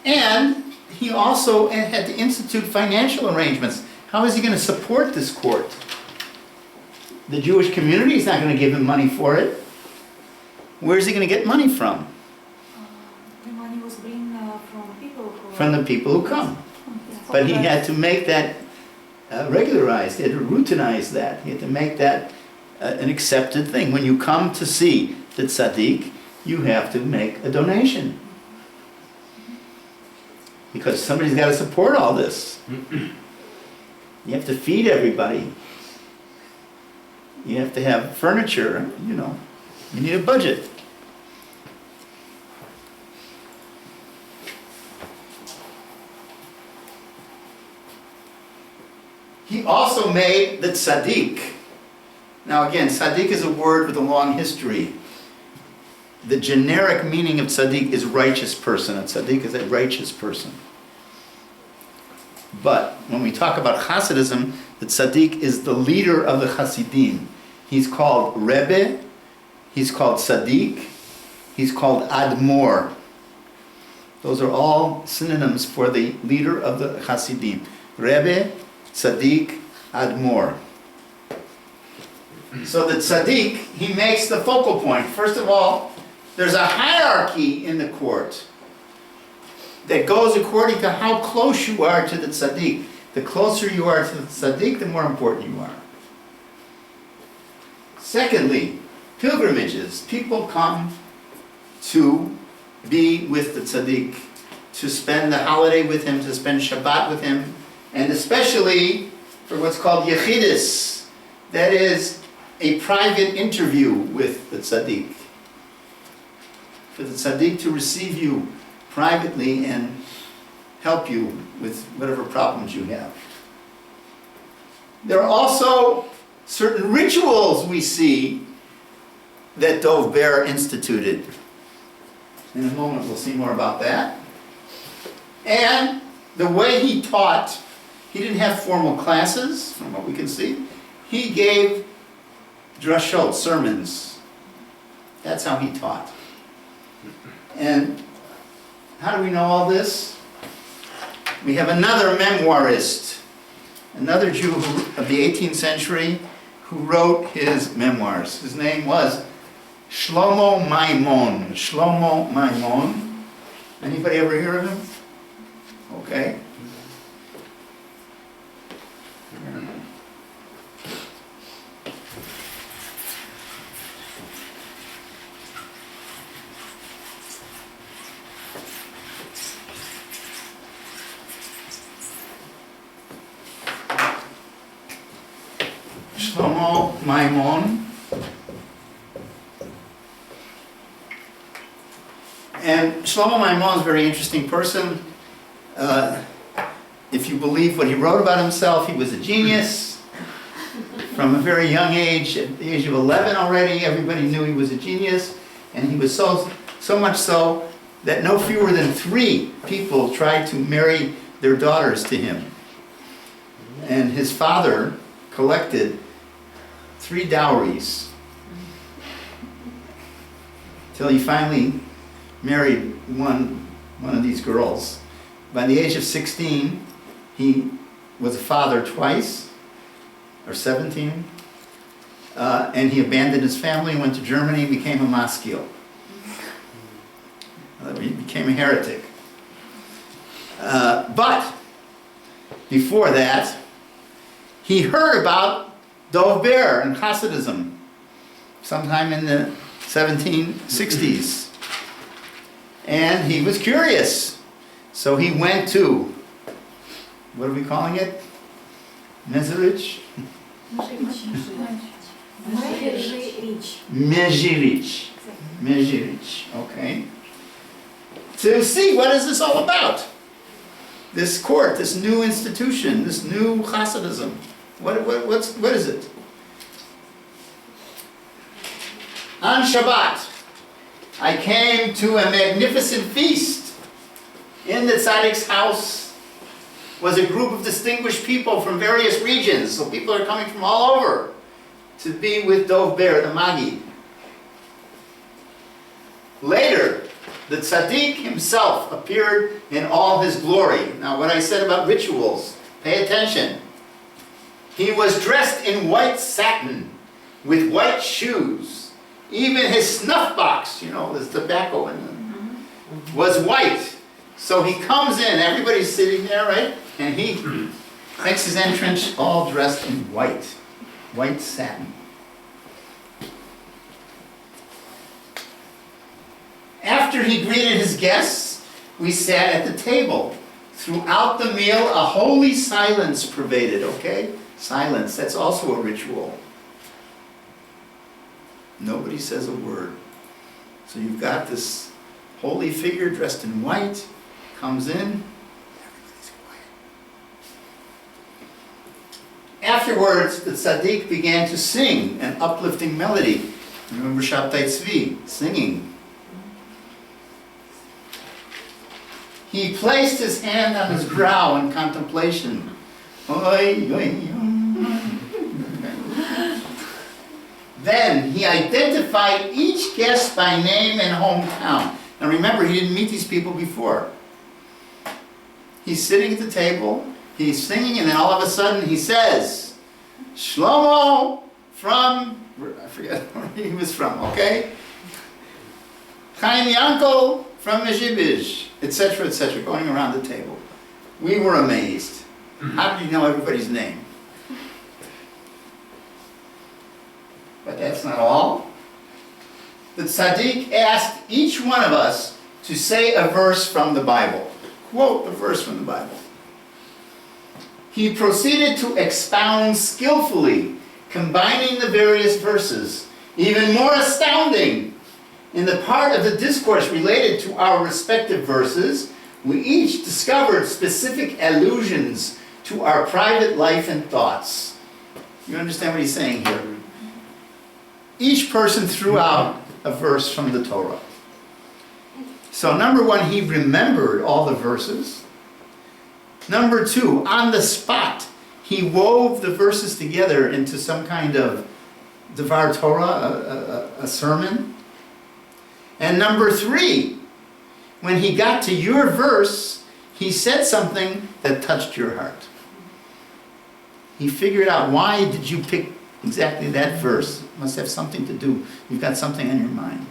And he also had to institute financial arrangements. How is he going to support this court? The Jewish community is not going to give him money for it. Where is he going to get money from? The money was being from people who... From the people who come. But he had to make that regularized. He had to routinize that. He had to make that an accepted thing. When you come to see the tzaddik, you have to make a donation. Because somebody's got to support all this. You have to feed everybody. You have to have furniture, you know. You need a budget. He also made the tzaddik. Now again, tzaddik is a word with a long history. The generic meaning of tzaddik is righteous person. A tzaddik is a righteous person. But when we talk about Hasidism, the tzaddik is the leader of the Hasidim. He's called Rebbe, he's called tzaddik, he's called Admor. Those are all synonyms for the leader of the Hasidim. Rebbe, tzaddik, Admor. So the tzaddik, he makes the focal point. First of all, there's a hierarchy in the court that goes according to how close you are to the tzaddik. The closer you are to the tzaddik, the more important you are. Secondly, pilgrimages. People come to be with the tzaddik, to spend the holiday with him, to spend Shabbat with him, and especially for what's called yechidus. That is a private interview with the tzaddik. for the tzaddik to receive you privately and help you with whatever problems you have. There are also certain rituals we see that Dov Ber instituted. In a moment we'll see more about that. And the way he taught, he didn't have formal classes, from what we can see. He gave drashot, sermons. That's how he taught. And how do we know all this? We have another memoirist, another Jew of the 18th century who wrote his memoirs. His name was Shlomo Maimon. Shlomo Maimon. Anybody ever hear of him? Okay. Shlomo Maimon. And Shlomo Maimon is a very interesting person. If you believe what he wrote about himself, he was a genius. From a very young age, at the age of 11 already, everybody knew he was a genius. And he was so much so that no fewer than 3 people tried to marry their daughters to him. And his father collected 3 dowries till he finally married one of these girls. By the age of 16, he was a father twice, or 17, and he abandoned his family, went to Germany, and became a maskil. He became a heretic. But before that, he heard about Dov Ber and Hasidism sometime in the 1760s. And he was curious. So he went to, what are we calling it? Mezerich? Mezirich, okay. To see what is this all about? This court, this new institution, this new Hasidism. What is it? On Shabbat, I came to a magnificent feast. In the tzaddik's house was a group of distinguished people from various regions. So people are coming from all over to be with Dov Ber, the Magi. Later, the tzaddik himself appeared in all his glory. Now what I said about rituals, pay attention. He was dressed in white satin with white shoes. Even his snuff box, you know, there's tobacco in it, was white. So he comes in, everybody's sitting there, right? And he makes his entrance all dressed in white satin. After he greeted his guests, we sat at the table. Throughout the meal, a holy silence pervaded, okay? Silence, that's also a ritual. Nobody says a word. So you've got this holy figure dressed in white, comes in, everybody's quiet. Afterwards, the tzaddik began to sing an uplifting melody. Remember Shabtai Tzvi, singing. He placed his hand on his brow in contemplation. Oy, oy, oy. Then he identified each guest by name and hometown. Now remember, he didn't meet these people before. He's sitting at the table, he's singing, and then all of a sudden he says, Shlomo from, I forget where he was from, okay? Chaim Yankel from Mezhibish, etc., going around the table. We were amazed. How did he know everybody's name? But that's not all. The tzaddik asked each one of us to say a verse from the Bible. Quote a verse from the Bible. He proceeded to expound skillfully, combining the various verses. Even more astounding, In the part of the discourse related to our respective verses, we each discovered specific allusions to our private life and thoughts. You understand what he's saying here? Each person threw out a verse from the Torah. So number one, he remembered all the verses. Number two, on the spot, he wove the verses together into some kind of Devar Torah, a sermon. And number three, when he got to your verse, he said something that touched your heart. He figured out, why did you pick exactly that verse? It must have something to do. You've got something on your mind.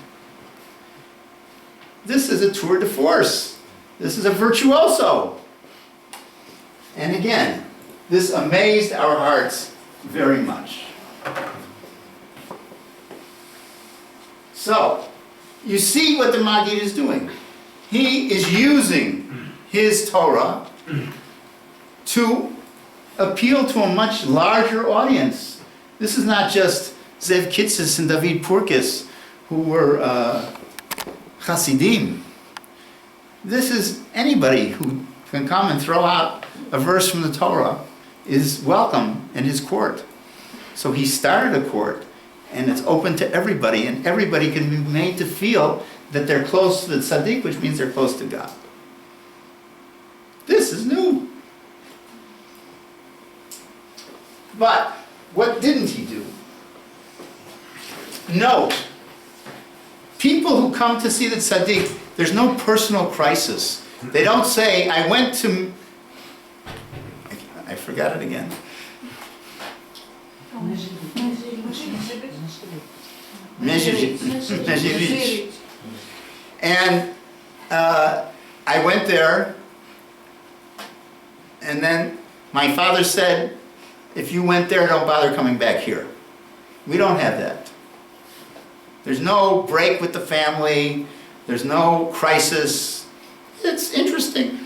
This is a tour de force. This is a virtuoso. And again, this amazed our hearts very much. So, you see what the Maggid is doing. He is using his Torah to appeal to a much larger audience. This is not just Zev Kitzis and David Purkis, who were Hasidim. This is anybody who can come and throw out a verse from the Torah is welcome in his court. So he started a court, and it's open to everybody, and everybody can be made to feel that they're close to the tzaddik, which means they're close to God. This is new. But what didn't he do? Note, people who come to see the tzaddik, there's no personal crisis. They don't say, I went to... I forgot it again. Mezhevich. And I went there, and then my father said, if you went there, don't bother coming back here. We don't have that. There's no break with the family. There's no crisis. It's interesting.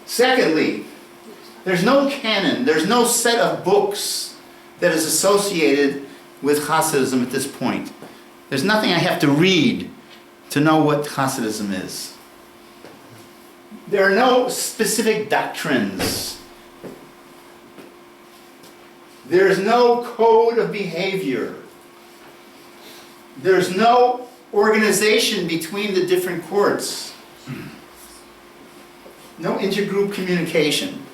Secondly, there's no canon, there's no set of books that is associated with Hasidism at this point. There's nothing I have to read to know what Hasidism is. There are no specific doctrines. There's no code of behavior. There's no organization between the different courts. No intergroup communication.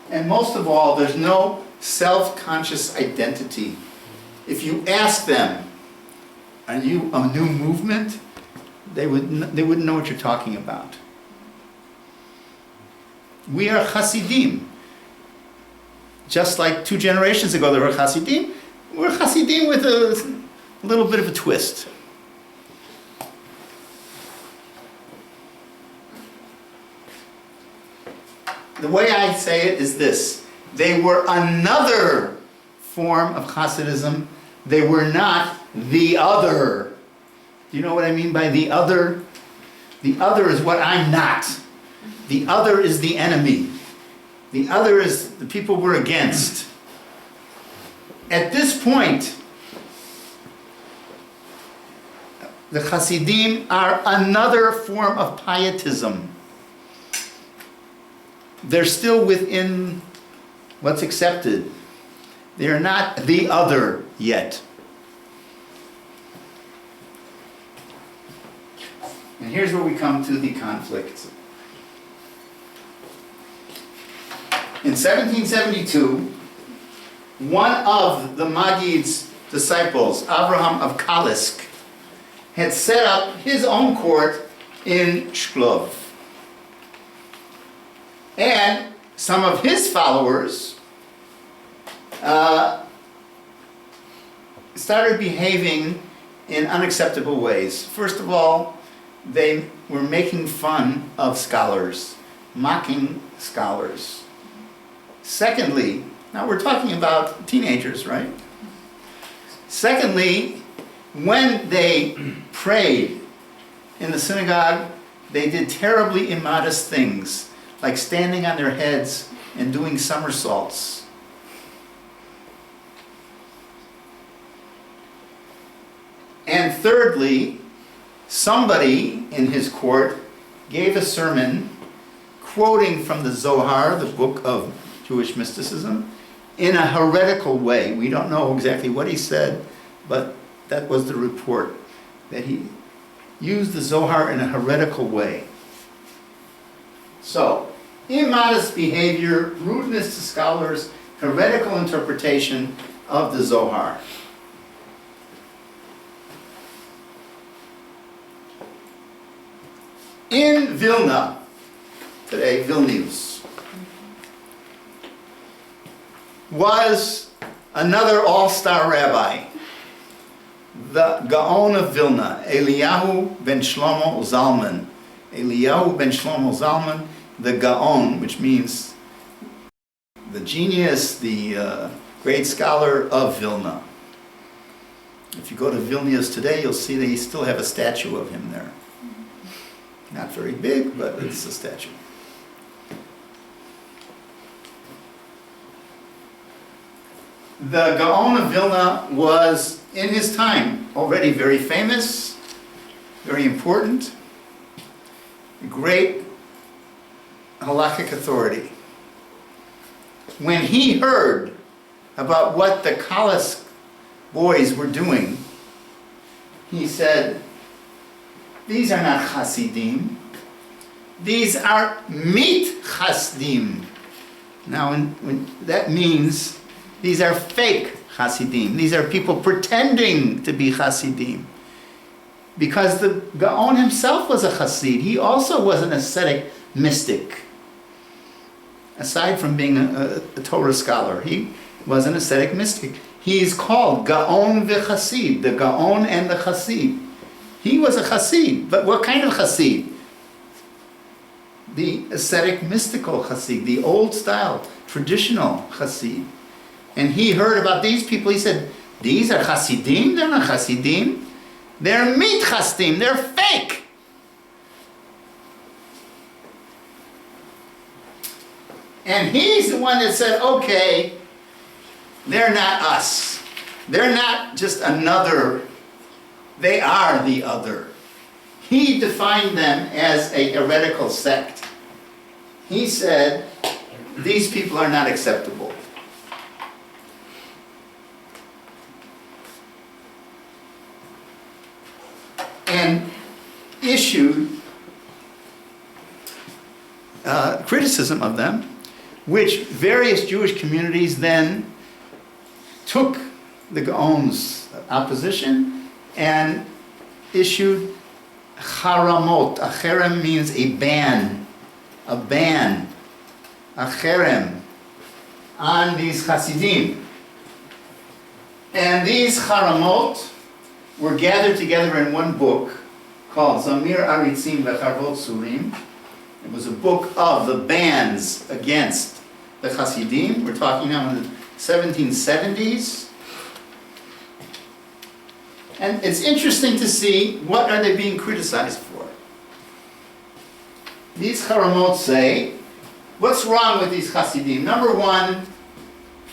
And most of all, there's no self-conscious identity. If you ask them, are you a new movement? They wouldn't know what you're talking about. We are Hasidim. Just like 2 generations ago there were Hasidim, we're Hasidim with a little bit of a twist. The way I say it is this: they were another form of Hasidism. They were not the other. Do you know what I mean by the other? The other is what I'm not. The other is the enemy. The other is the people we're against. At this point, the Hasidim are another form of pietism. They're still within what's accepted. They are not the other yet. And here's where we come to the conflict. In 1772, one of the Maggid's disciples, Abraham of Kalisk, had set up his own court in Shklov. And some of his followers started behaving in unacceptable ways. First of all, they were making fun of scholars, mocking scholars. Secondly, now we're talking about teenagers, right? Secondly, when they prayed in the synagogue, they did terribly immodest things, like standing on their heads and doing somersaults. thirdly, somebody in his court gave a sermon quoting from the Zohar, the book of Jewish mysticism, in a heretical way. We don't know exactly what he said, but that was the report, that he used the Zohar in a heretical way. So, immodest behavior, rudeness to scholars, heretical interpretation of the Zohar. In Vilna, today Vilnius, was another all-star rabbi, the Gaon of Vilna, Eliyahu ben Shlomo Zalman. Eliyahu ben Shlomo Zalman, the Gaon, which means the genius, the great scholar of Vilna. If you go to Vilnius today, you'll see they still have a statue of him there. Not very big, but it's a statue. The Gaon of Vilna was, in his time, already very famous, very important, a great halakhic authority. When he heard about what the Kalas boys were doing, he said, these are not Hasidim, these are mit Hasidim. Now, that means these are fake Hasidim. These are people pretending to be Hasidim. Because the Gaon himself was a Hasid. He also was an ascetic mystic. Aside from being a Torah scholar, he was an ascetic mystic. He is called Gaon v'Chasid, the Gaon and the Chasid. He was a Hasid, but what kind of Hasid? The ascetic mystical Hasid, the old style, traditional Hasid. And he heard about these people, he said, these are Hasidim? They're not Hasidim. They're mit Hasidim, they're fake. And he's the one that said, okay, they're not us. They're not just another, they are the other. He defined them as a heretical sect. He said, these people are not acceptable. And issued criticism of them, which various Jewish communities then took the Gaon's opposition and issued haramot. A cherem means a ban, a cherem on these Hasidim. And these haramot were gathered together in one book called Zamir Aritzim V'Charvot Surim. It was a book of the bans against the Hasidim. We're talking now in the 1770s. And it's interesting to see what are they being criticized for. These Haramot say, what's wrong with these Hasidim? Number one,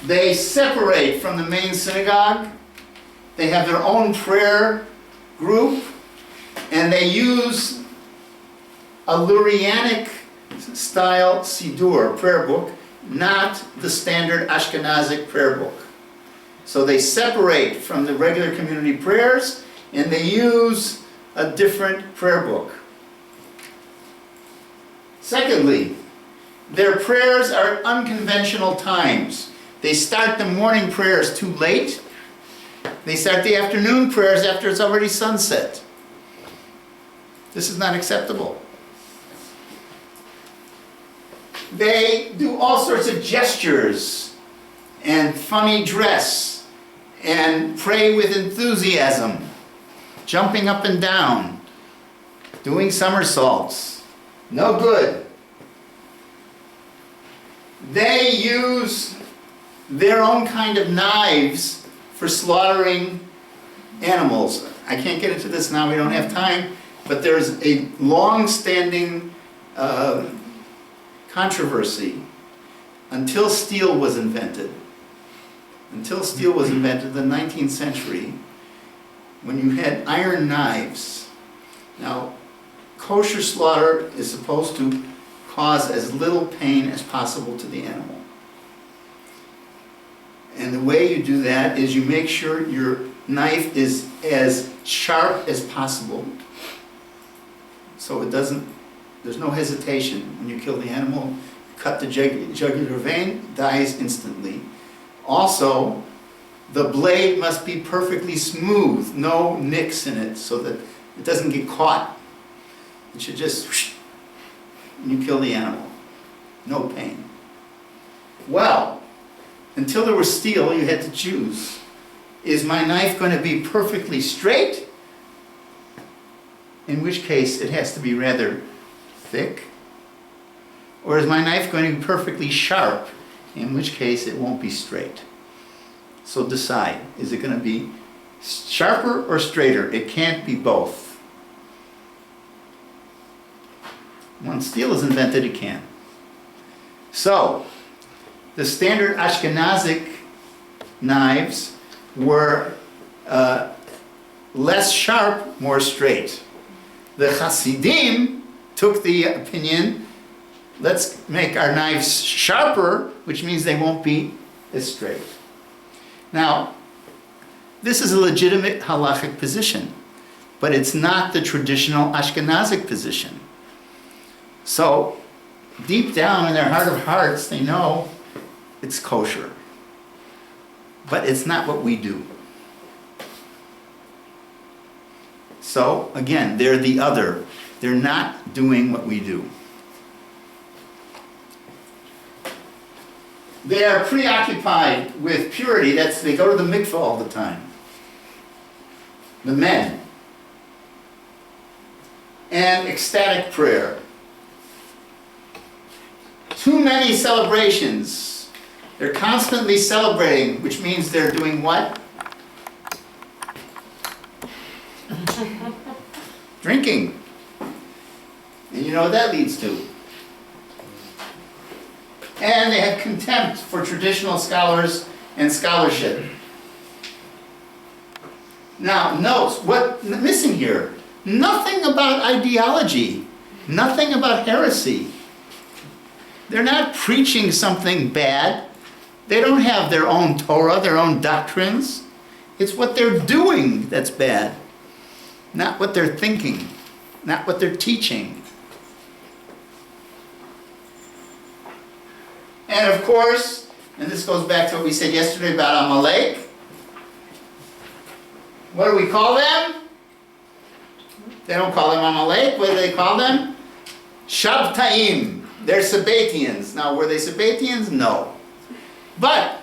they separate from the main synagogue. They have their own prayer group, and they use a Lurianic style Siddur, prayer book, not the standard Ashkenazic prayer book. So they separate from the regular community prayers, and they use a different prayer book. Secondly, their prayers are unconventional times. They start the morning prayers too late. They start the afternoon prayers after it's already sunset. This is not acceptable. They do all sorts of gestures and funny dress and pray with enthusiasm, jumping up and down, doing somersaults. No good. They use their own kind of knives for slaughtering animals. I can't get into this now, we don't have time, but there's a long-standing controversy until steel was invented. Until steel was invented in the 19th century, when you had iron knives. Now, kosher slaughter is supposed to cause as little pain as possible to the animal. And the way you do that is you make sure your knife is as sharp as possible. So it doesn't, there's no hesitation. When you kill the animal, cut the jugular vein, dies instantly. Also, the blade must be perfectly smooth, no nicks in it, so that it doesn't get caught. It should just whoosh, and you kill the animal. No pain. Well, until there was steel, you had to choose. Is my knife going to be perfectly straight? In which case it has to be rather thick. Or is my knife going to be perfectly sharp? In which case it won't be straight. So decide, is it going to be sharper or straighter? It can't be both. Once steel is invented, it can. So, the standard Ashkenazic knives were less sharp, more straight. The Hasidim took the opinion, let's make our knives sharper, which means they won't be as straight. Now, this is a legitimate halachic position, but it's not the traditional Ashkenazic position. So, deep down in their heart of hearts, they know it's kosher. But it's not what we do. So, again, they're the other. They're not doing what we do. They are preoccupied with purity. They go to the mikveh all the time. The men. And ecstatic prayer. Too many celebrations. They're constantly celebrating, which means they're doing what? Drinking. And you know what that leads to. And they have contempt for traditional scholars and scholarship. Now, note what's missing here. Nothing about ideology. Nothing about heresy. They're not preaching something bad. They don't have their own Torah, their own doctrines. It's what they're doing that's bad. Not what they're thinking. Not what they're teaching. And of course, and this goes back to what we said yesterday about Amalek. What do we call them? They don't call them Amalek. What do they call them? Shabtaim. They're Sabbatians. Now, were they Sabbatians? No. But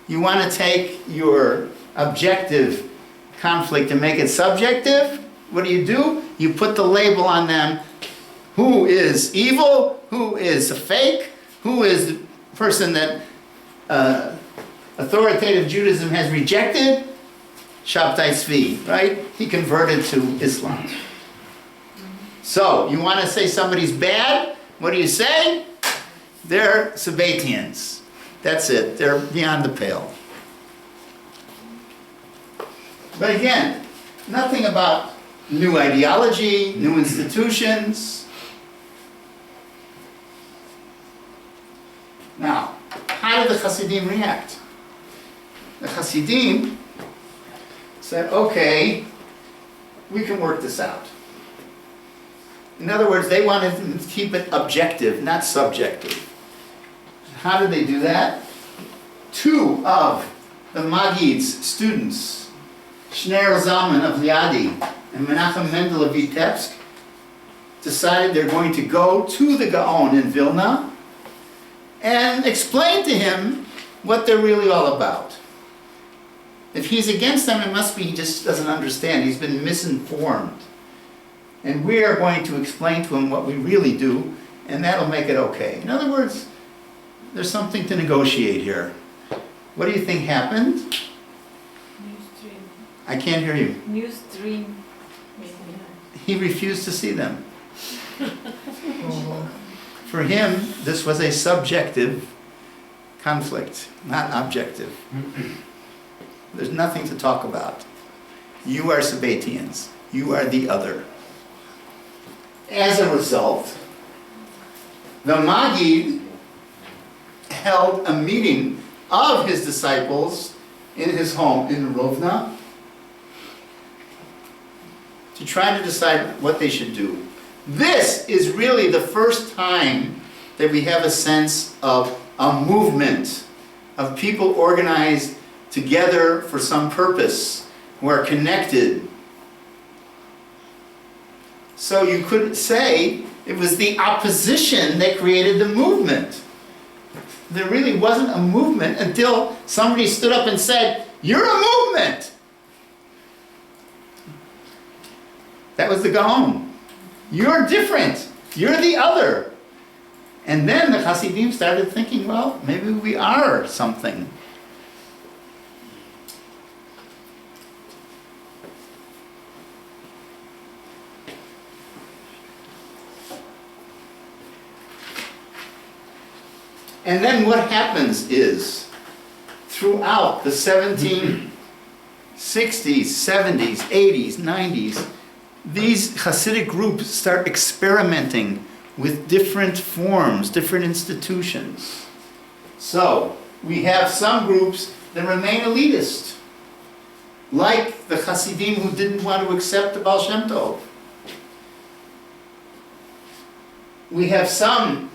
you want to take your objective conflict and make it subjective. What do? You put the label on them. Who is evil? Who is a fake? Who is the person that authoritative Judaism has rejected? Shabtai Tzvi, right? He converted to Islam. So, you want to say somebody's bad? What do you say? They're Sabbatians. That's it. They're beyond the pale. But again, nothing about new ideology, new institutions. Now, how did the Hasidim react? The Hasidim said, okay, we can work this out. In other words, they wanted to keep it objective, not subjective. How did they do that? Two of the Maggid's students, Shner Zalman of Liadi and Menachem Mendel of Vitebsk, decided they're going to go to the Gaon in Vilna and explain to him what they're really all about. If he's against them, it must be he just doesn't understand. He's been misinformed. And we are going to explain to him what we really do, and that'll make it okay. In other words, there's something to negotiate here. What do you think happened? New stream. I can't hear you. New stream. He refused to see them. For him, this was a subjective conflict, not objective. There's nothing to talk about. You are Sabbatians. You are the other. As a result, the Maggid held a meeting of his disciples in his home in Rovna to try to decide what they should do. This is really the first time that we have a sense of a movement of people organized together for some purpose, who are connected. So you could say it was the opposition that created the movement. There really wasn't a movement until somebody stood up and said, "You're a movement!" That was the Gaon. You're different. You're the other. And then the Hasidim started thinking, well, maybe we are something. And then what happens is, throughout the 1760s, 70s, 80s, 90s, these Hasidic groups start experimenting with different forms, different institutions. So, we have some groups that remain elitist, like the Hasidim who didn't want to accept the Baal Shem Tov. We have some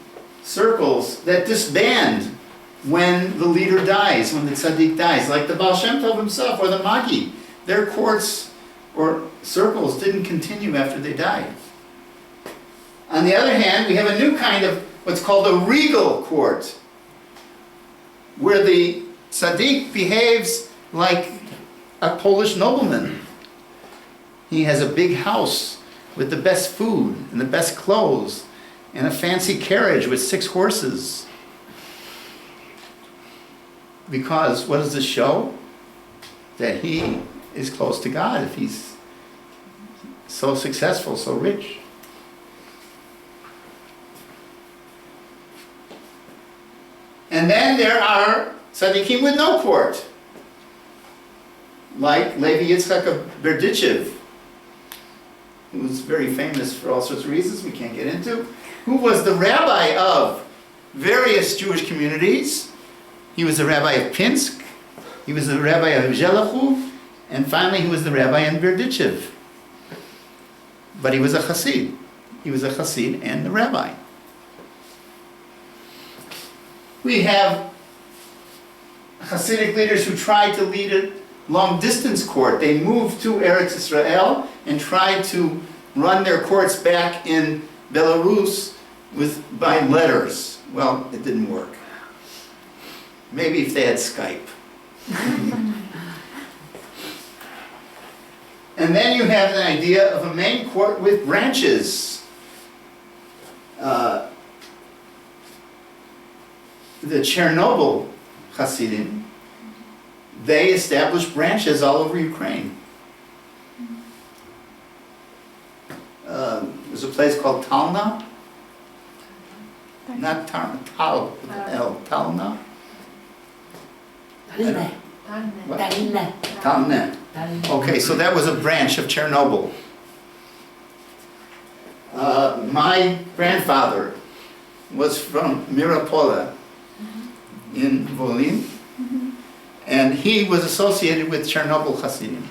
circles that disband when the leader dies, when the tzaddik dies, like the Baal Shem Tov himself or the Maggid. Their courts or circles didn't continue after they died. On the other hand, we have a new kind of what's called a regal court, where the tzaddik behaves like a Polish nobleman. He has a big house with the best food and the best clothes and a fancy carriage with 6 horses. Because what does this show? That he is close to God if he's so successful, so rich. And then there are tzaddikim with no court, like Levi Yitzchak of Berdichev, who was very famous for all sorts of reasons we can't get into, who was the rabbi of various Jewish communities. He was the rabbi of Pinsk, he was the rabbi of Zhelachu, and finally he was the rabbi in Berdichev. But he was a Hasid. He was a Hasid and the rabbi. We have Hasidic leaders who tried to lead a long-distance court. They moved to Eretz Israel and tried to run their courts back in Belarus by letters. Well, it didn't work. Maybe if they had Skype. And then you have the idea of a main court with branches. The Chernobyl Hasidim, they established branches all over Ukraine. There's a place called Talna. Not Talna, Talna. What? Talna. Okay, so that was a branch of Chernobyl. My grandfather was from Mirapola in Volyn, and he was associated with Chernobyl Hasidim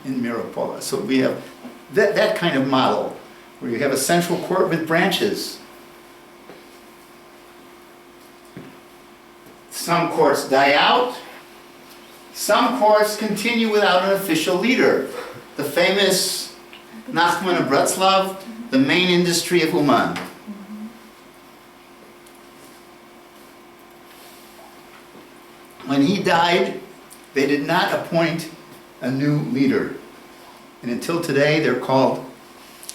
in Mirapola. So we have that kind of model, where you have a central court with branches. Some courts die out. Some courts continue without an official leader. The famous Nachman of Breslov, the main industry of Uman. When he died, they did not appoint a new leader. And until today, they're called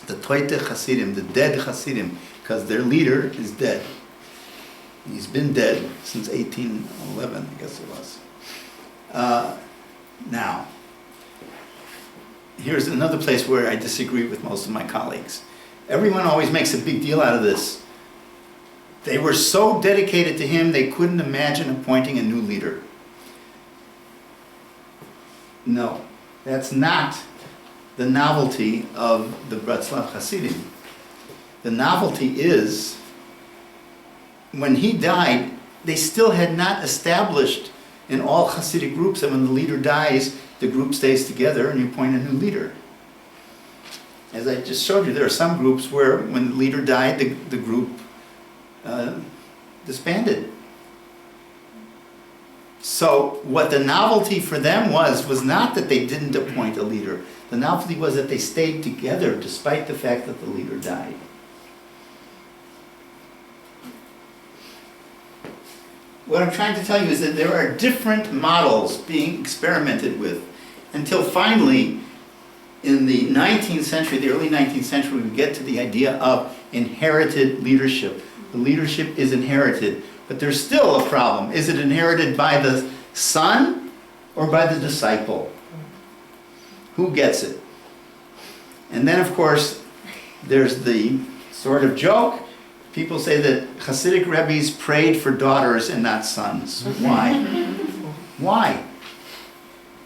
the Toite Hasidim, the dead Hasidim, because their leader is dead. He's been dead since 1811, I guess it was. Now, here's another place where I disagree with most of my colleagues. Everyone always makes a big deal out of this. They were so dedicated to him, they couldn't imagine appointing a new leader. No. That's not the novelty of the Bretzlav Hasidim. The novelty is, when he died, they still had not established in all Hasidic groups that when the leader dies, the group stays together and you appoint a new leader. As I just showed you, there are some groups where when the leader died, the group disbanded. So what the novelty for them was not that they didn't appoint a leader. The novelty was that they stayed together despite the fact that the leader died. What I'm trying to tell you is that there are different models being experimented with until finally, in the 19th century, the early 19th century, we get to the idea of inherited leadership. The leadership is inherited, but there's still a problem. Is it inherited by the son or by the disciple? Who gets it? And then, of course, there's the sort of joke. People say that Hasidic Rebbes prayed for daughters and not sons. Why? Why?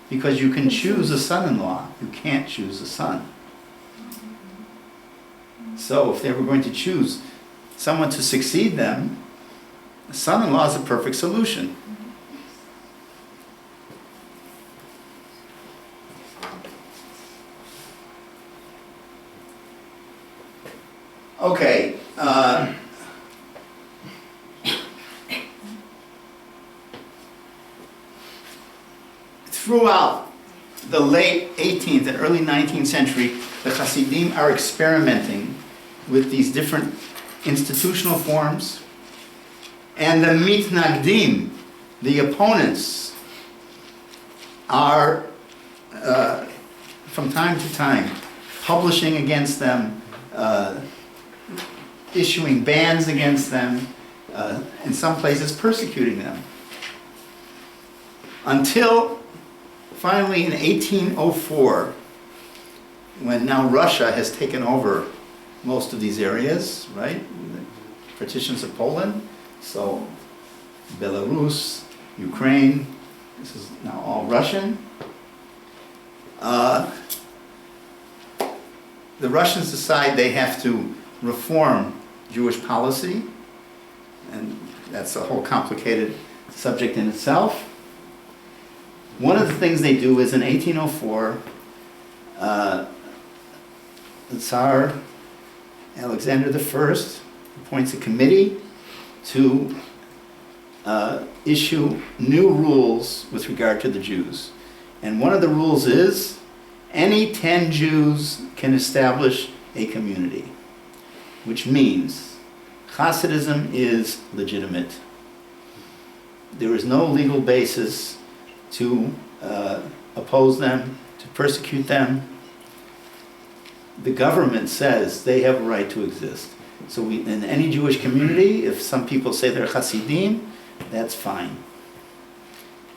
Because you can choose a son-in-law. You can't choose a son. So if they were going to choose someone to succeed them, a son-in-law is a perfect solution. Okay. Throughout the late 18th and early 19th century, the Hasidim are experimenting with these different institutional forms. And the mitnagdim, the opponents, are from time to time publishing against them, issuing bans against them, in some places persecuting them. Until finally in 1804, when now Russia has taken over most of these areas, right? The partitions of Poland, so Belarus, Ukraine, this is now all Russian. The Russians decide they have to reform Jewish policy, and that's a whole complicated subject in itself. One of the things they do is in 1804, the Tsar Alexander I appoints a committee to issue new rules with regard to the Jews. And one of the rules is any 10 Jews can establish a community, which means Hasidism is legitimate. There is no legal basis to oppose them, to persecute them. The government says they have a right to exist. So in any Jewish community, if some people say they're Hasidim, that's fine.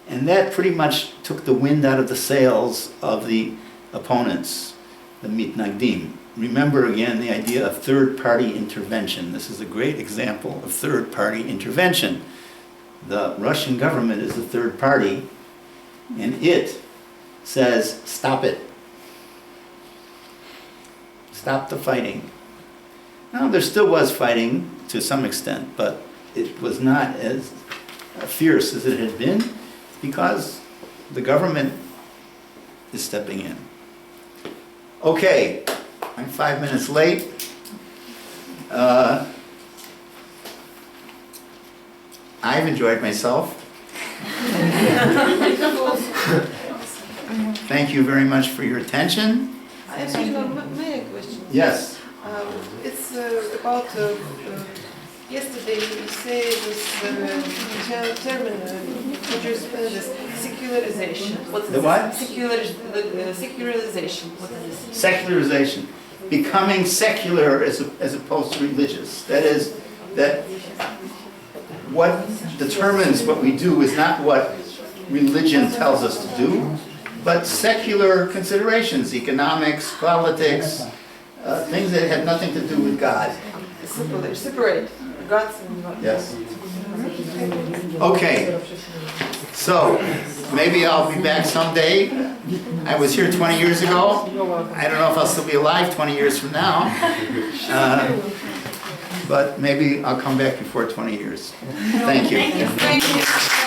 And that pretty much took the wind out of the sails of the opponents, the mitnagdim. Remember again the idea of third-party intervention. This is a great example of third-party intervention. The Russian government is the third party, and it says, stop it. Stop the fighting. Now, there still was fighting to some extent, but it was not as fierce as it had been because the government is stepping in. Okay, I'm 5 minutes late. I've enjoyed myself. Thank you very much for your attention. I have many questions. Yes. It's about yesterday you say this term this secularization. What is The what? Secularization. What is this? Secularization. Becoming secular as opposed to religious. That is, that what determines what we do is not what religion tells us to do, but secular considerations, economics, politics, things that have nothing to do with God. Separate gods and gods. Yes. Okay. So, maybe I'll be back someday. I was here 20 years ago. You're welcome. I don't know if I'll still be alive 20 years from now. But maybe I'll come back before 20 years. Thank you. Thank you.